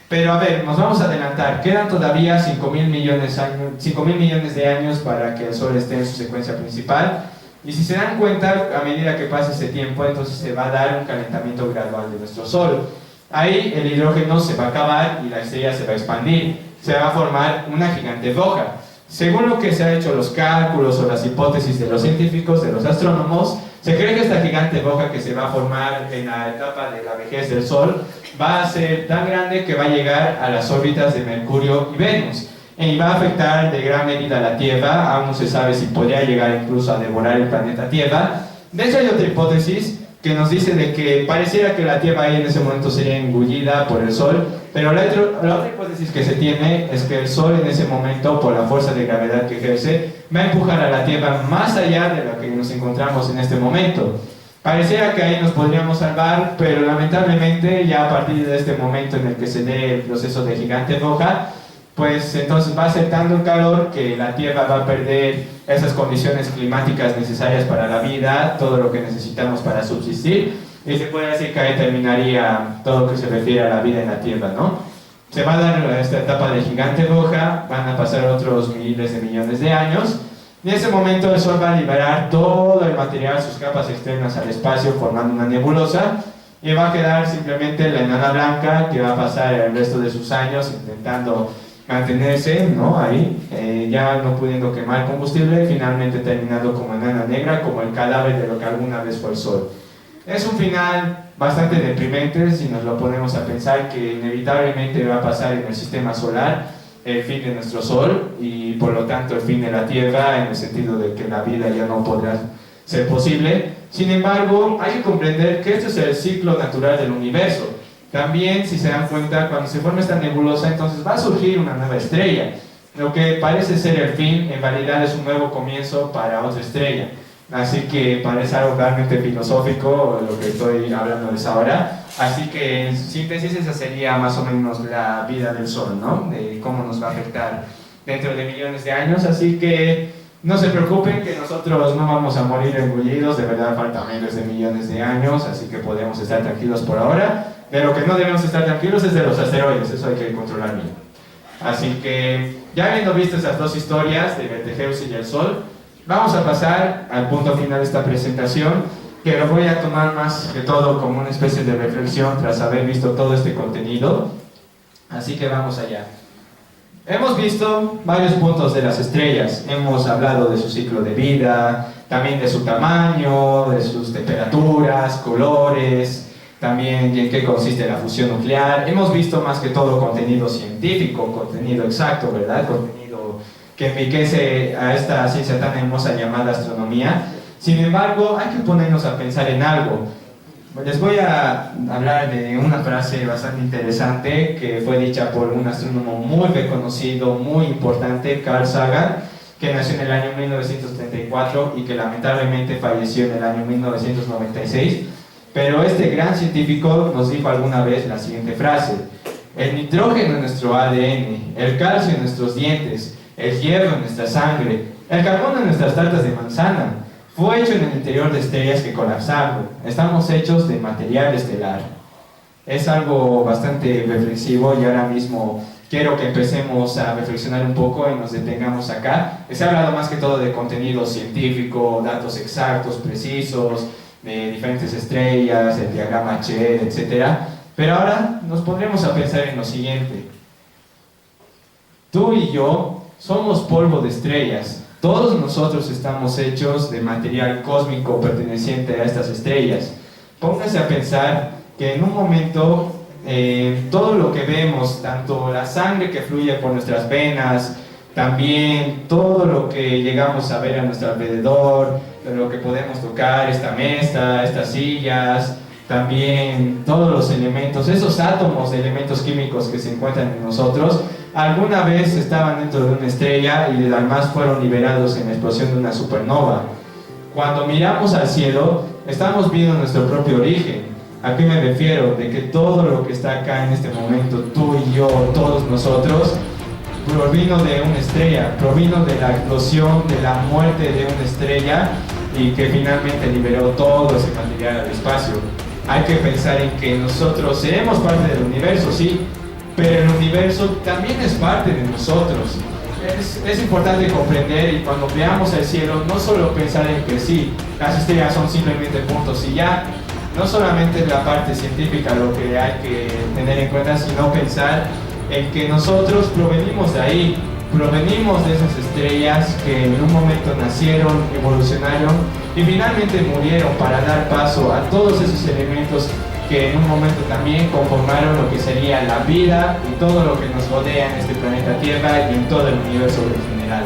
Pero a ver, nos vamos a adelantar, quedan todavía 5.000 millones de años para que el Sol esté en su secuencia principal. Y si se dan cuenta, a medida que pase ese tiempo, entonces se va a dar un calentamiento gradual de nuestro Sol. Ahí el hidrógeno se va a acabar y la estrella se va a expandir. Se va a formar una gigante roja. Según lo que se ha hecho los cálculos o las hipótesis de los científicos, de los astrónomos, se cree que esta gigante roja que se va a formar en la etapa de la vejez del Sol va a ser tan grande que va a llegar a las órbitas de Mercurio y Venus. Y va a afectar de gran medida a la Tierra. Aún no se sabe si podría llegar incluso a devorar el planeta Tierra. De hecho, hay otra hipótesis que nos dice de que pareciera que la Tierra ahí en ese momento sería engullida por el Sol, pero la otra hipótesis que se tiene es que el Sol en ese momento, por la fuerza de gravedad que ejerce, va a empujar a la Tierra más allá de lo que nos encontramos en este momento. Pareciera que ahí nos podríamos salvar, pero lamentablemente ya a partir de este momento en el que se dé el proceso de gigante roja, pues entonces va a ser tanto el calor que la Tierra va a perder esas condiciones climáticas necesarias para la vida, todo lo que necesitamos para subsistir, y se puede decir que ahí terminaría todo lo que se refiere a la vida en la Tierra, ¿no? Se va a dar esta etapa de gigante roja, van a pasar otros miles de millones de años, y en ese momento el Sol va a liberar todo el material, sus capas externas al espacio, formando una nebulosa, y va a quedar simplemente la enana blanca, que va a pasar el resto de sus años intentando mantenerse, ¿no? Ahí, ya no pudiendo quemar combustible, finalmente terminando como enana negra, como el cadáver de lo que alguna vez fue el Sol. Es un final bastante deprimente si nos lo ponemos a pensar, que inevitablemente va a pasar en el sistema solar el fin de nuestro Sol y por lo tanto el fin de la Tierra, en el sentido de que la vida ya no podrá ser posible. Sin embargo, hay que comprender que este es el ciclo natural del universo. También, si se dan cuenta, cuando se forma esta nebulosa, entonces va a surgir una nueva estrella. Lo que parece ser el fin, en realidad es un nuevo comienzo para otra estrella. Así que parece algo realmente filosófico lo que estoy hablándoles ahora. Así que, en síntesis, esa sería más o menos la vida del Sol, ¿no? De cómo nos va a afectar dentro de millones de años. Así que no se preocupen que nosotros no vamos a morir engullidos, de verdad falta miles de millones de años, así que podemos estar tranquilos por ahora. De lo que no debemos estar tranquilos es de los asteroides, eso hay que controlar bien. Así que, ya habiendo visto esas dos historias de Betelgeuse y el Sol, vamos a pasar al punto final de esta presentación, que lo voy a tomar más que todo como una especie de reflexión tras haber visto todo este contenido. Así que vamos allá. Hemos visto varios puntos de las estrellas, hemos hablado de su ciclo de vida, también de su tamaño, de sus temperaturas, colores, también en qué consiste la fusión nuclear. Hemos visto más que todo contenido científico, contenido exacto, ¿verdad? Contenido que enriquece a esta ciencia tan hermosa llamada astronomía. Sin embargo, hay que ponernos a pensar en algo. Les voy a hablar de una frase bastante interesante que fue dicha por un astrónomo muy reconocido, muy importante, Carl Sagan, que nació en el año 1934 y que lamentablemente falleció en el año 1996. Pero este gran científico nos dijo alguna vez la siguiente frase: el nitrógeno en nuestro ADN, el calcio en nuestros dientes, el hierro en nuestra sangre, el carbono en nuestras tartas de manzana, fue hecho en el interior de estrellas que colapsaron. Estamos hechos de material estelar. Es algo bastante reflexivo y ahora mismo quiero que empecemos a reflexionar un poco y nos detengamos acá. Se ha hablado más que todo de contenido científico, datos exactos, precisos, de diferentes estrellas, el diagrama Ched, etc. Pero ahora nos pondremos a pensar en lo siguiente. Tú y yo somos polvo de estrellas. Todos nosotros estamos hechos de material cósmico perteneciente a estas estrellas. Pónganse a pensar que en un momento todo lo que vemos, tanto la sangre que fluye por nuestras venas, también todo lo que llegamos a ver a nuestro alrededor, lo que podemos tocar, esta mesa, estas sillas, también todos los elementos, esos átomos de elementos químicos que se encuentran en nosotros, alguna vez estaban dentro de una estrella y además fueron liberados en la explosión de una supernova. Cuando miramos al cielo, estamos viendo nuestro propio origen. ¿A qué me refiero? De que todo lo que está acá en este momento, tú y yo, todos nosotros, provino de una estrella, provino de la explosión, de la muerte de una estrella y que finalmente liberó todo ese material al espacio. Hay que pensar en que nosotros seremos parte del universo, sí, pero el universo también es parte de nosotros. Es importante comprender, y cuando veamos el cielo, no solo pensar en que sí, las estrellas son simplemente puntos y ya. No solamente es la parte científica lo que hay que tener en cuenta, sino pensar en que nosotros provenimos de ahí, provenimos de esas estrellas que en un momento nacieron, evolucionaron y finalmente murieron para dar paso a todos esos elementos que en un momento también conformaron lo que sería la vida y todo lo que nos rodea en este planeta Tierra y en todo el universo en general.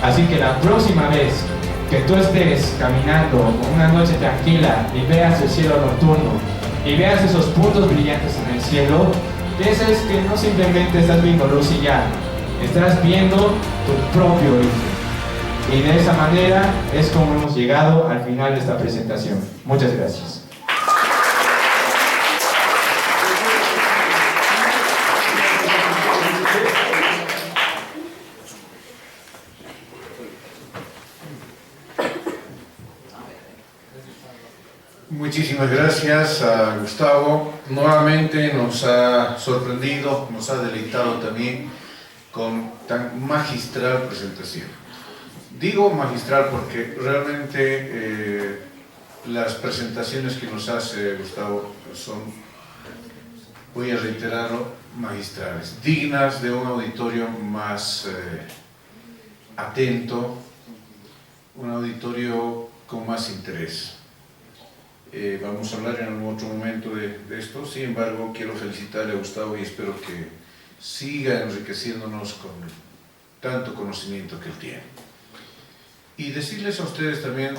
Así que la próxima vez que tú estés caminando una noche tranquila y veas el cielo nocturno y veas esos puntos brillantes en el cielo, pienses que no simplemente estás viendo luz y ya, estás viendo tu propio origen. Y de esa manera es como hemos llegado al final de esta presentación. Muchas gracias. Muchísimas gracias a Gustavo. Nuevamente nos ha sorprendido, nos ha deleitado también con tan magistral presentación. Digo magistral porque realmente las presentaciones que nos hace Gustavo son, voy a reiterarlo, magistrales, dignas de un auditorio más atento, un auditorio con más interés. Vamos a hablar en algún otro momento de esto. Sin embargo, quiero felicitarle a Gustavo y espero que siga enriqueciéndonos con tanto conocimiento que él tiene. Y decirles a ustedes también,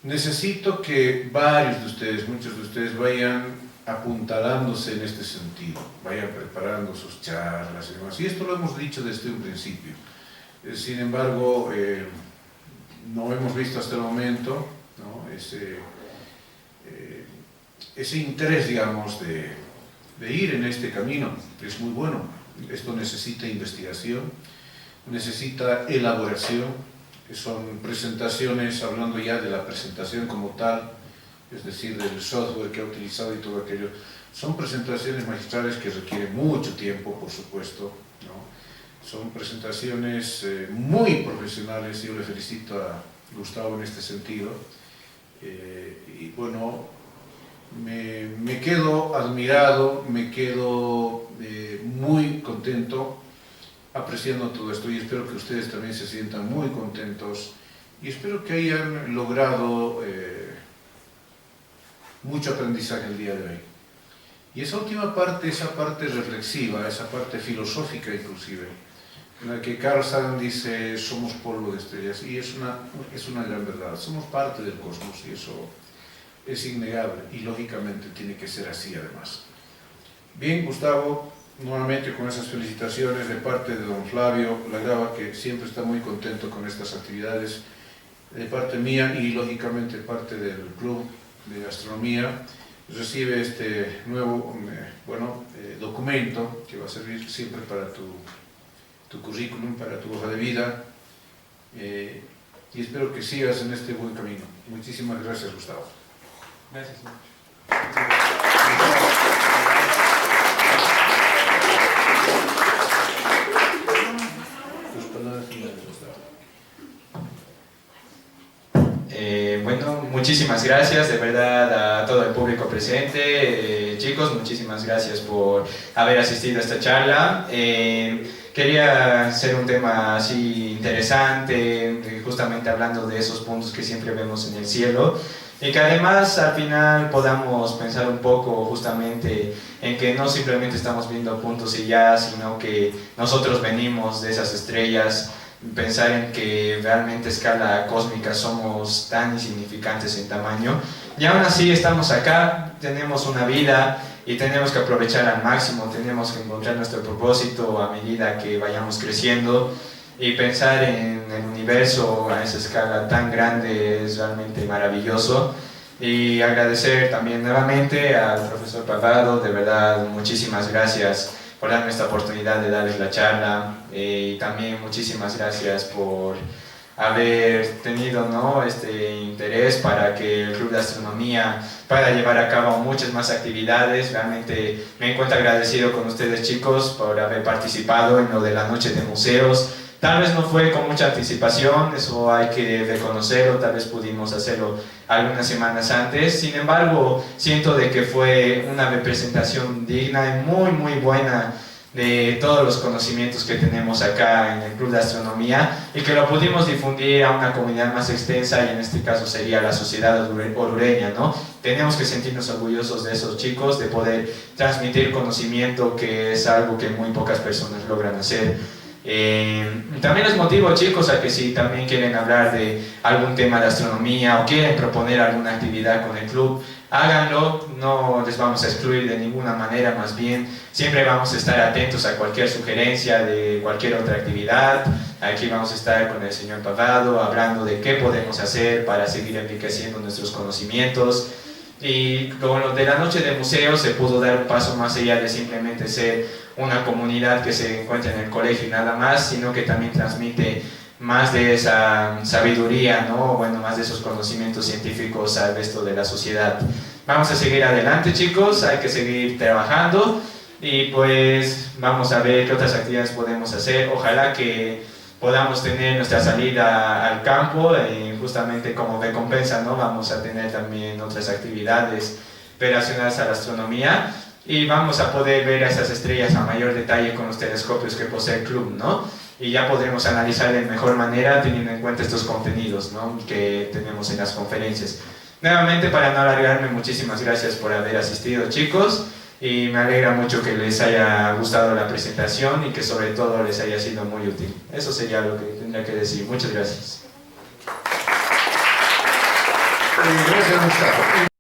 necesito que varios de ustedes, muchos de ustedes, vayan apuntalándose en este sentido, vayan preparando sus charlas y demás. Y esto lo hemos dicho desde un principio. Sin embargo, no hemos visto hasta el momento, ¿no?, ese interés, digamos, de ir en este camino. Es muy bueno. Esto necesita investigación, necesita elaboración. Son presentaciones, hablando ya de la presentación como tal, es decir, del software que ha utilizado y todo aquello. Son presentaciones magistrales que requieren mucho tiempo, por supuesto, ¿no? Son presentaciones muy profesionales. Yo le felicito a Gustavo en este sentido. Y bueno, me quedo admirado, me quedo muy contento apreciando todo esto, y espero que ustedes también se sientan muy contentos y espero que hayan logrado mucho aprendizaje el día de hoy. Y esa última parte, esa parte reflexiva, esa parte filosófica inclusive, en la que Carl Sagan dice somos polvo de estrellas, y es una gran verdad, somos parte del cosmos y eso es innegable y lógicamente tiene que ser así además. Bien, Gustavo, nuevamente con esas felicitaciones de parte de don Flavio Lagrava, que siempre está muy contento con estas actividades, de parte mía y lógicamente de parte del Club de Gastronomía. Recibe este nuevo documento que va a servir siempre para tu currículum, para tu hoja de vida, y espero que sigas en este buen camino. Muchísimas gracias, Gustavo. Gracias mucho. Bueno, muchísimas gracias de verdad a todo el público presente. Chicos, muchísimas gracias por haber asistido a esta charla. Quería hacer un tema así interesante, justamente hablando de esos puntos que siempre vemos en el cielo, y que además al final podamos pensar un poco justamente en que no simplemente estamos viendo puntos y ya, sino que nosotros venimos de esas estrellas. Pensar en que realmente a escala cósmica somos tan insignificantes en tamaño, y aún así estamos acá, tenemos una vida y tenemos que aprovechar al máximo, tenemos que encontrar nuestro propósito a medida que vayamos creciendo, y pensar en el universo a esa escala tan grande es realmente maravilloso. Y agradecer también nuevamente al profesor Parvado, de verdad muchísimas gracias por darme esta oportunidad de darles la charla, y también muchísimas gracias por haber tenido, ¿no?, este interés para que el Club de Astronomía pueda llevar a cabo muchas más actividades. Realmente me encuentro agradecido con ustedes, chicos, por haber participado en lo de la noche de museos. Tal vez no fue con mucha anticipación, eso hay que reconocerlo, tal vez pudimos hacerlo algunas semanas antes. Sin embargo, siento de que fue una representación digna y muy muy buena de todos los conocimientos que tenemos acá en el Club de Astronomía, y que lo pudimos difundir a una comunidad más extensa, y en este caso sería la sociedad orureña, ¿no? Tenemos que sentirnos orgullosos de esos chicos, de poder transmitir conocimiento, que es algo que muy pocas personas logran hacer. También les motivo, chicos, a que si también quieren hablar de algún tema de astronomía o quieren proponer alguna actividad con el club, háganlo, no les vamos a excluir de ninguna manera, más bien siempre vamos a estar atentos a cualquier sugerencia de cualquier otra actividad. Aquí vamos a estar con el señor Parvado hablando de qué podemos hacer para seguir enriqueciendo nuestros conocimientos. Y con lo de la noche de museos se pudo dar un paso más allá de simplemente ser una comunidad que se encuentra en el colegio y nada más, sino que también transmite más de esa sabiduría, ¿no? Bueno, más de esos conocimientos científicos al resto de la sociedad. Vamos a seguir adelante, chicos, hay que seguir trabajando, y pues vamos a ver qué otras actividades podemos hacer. Ojalá que podamos tener nuestra salida al campo, justamente como recompensa, ¿no? Vamos a tener también otras actividades relacionadas a la astronomía, y vamos a poder ver a esas estrellas a mayor detalle con los telescopios que posee el club, ¿no? Y ya podremos analizar de mejor manera teniendo en cuenta estos contenidos, ¿no?, que tenemos en las conferencias. Nuevamente, para no alargarme, muchísimas gracias por haber asistido, chicos, y me alegra mucho que les haya gustado la presentación y que sobre todo les haya sido muy útil. Eso sería lo que tendría que decir. Muchas gracias. Gracias, Gustavo.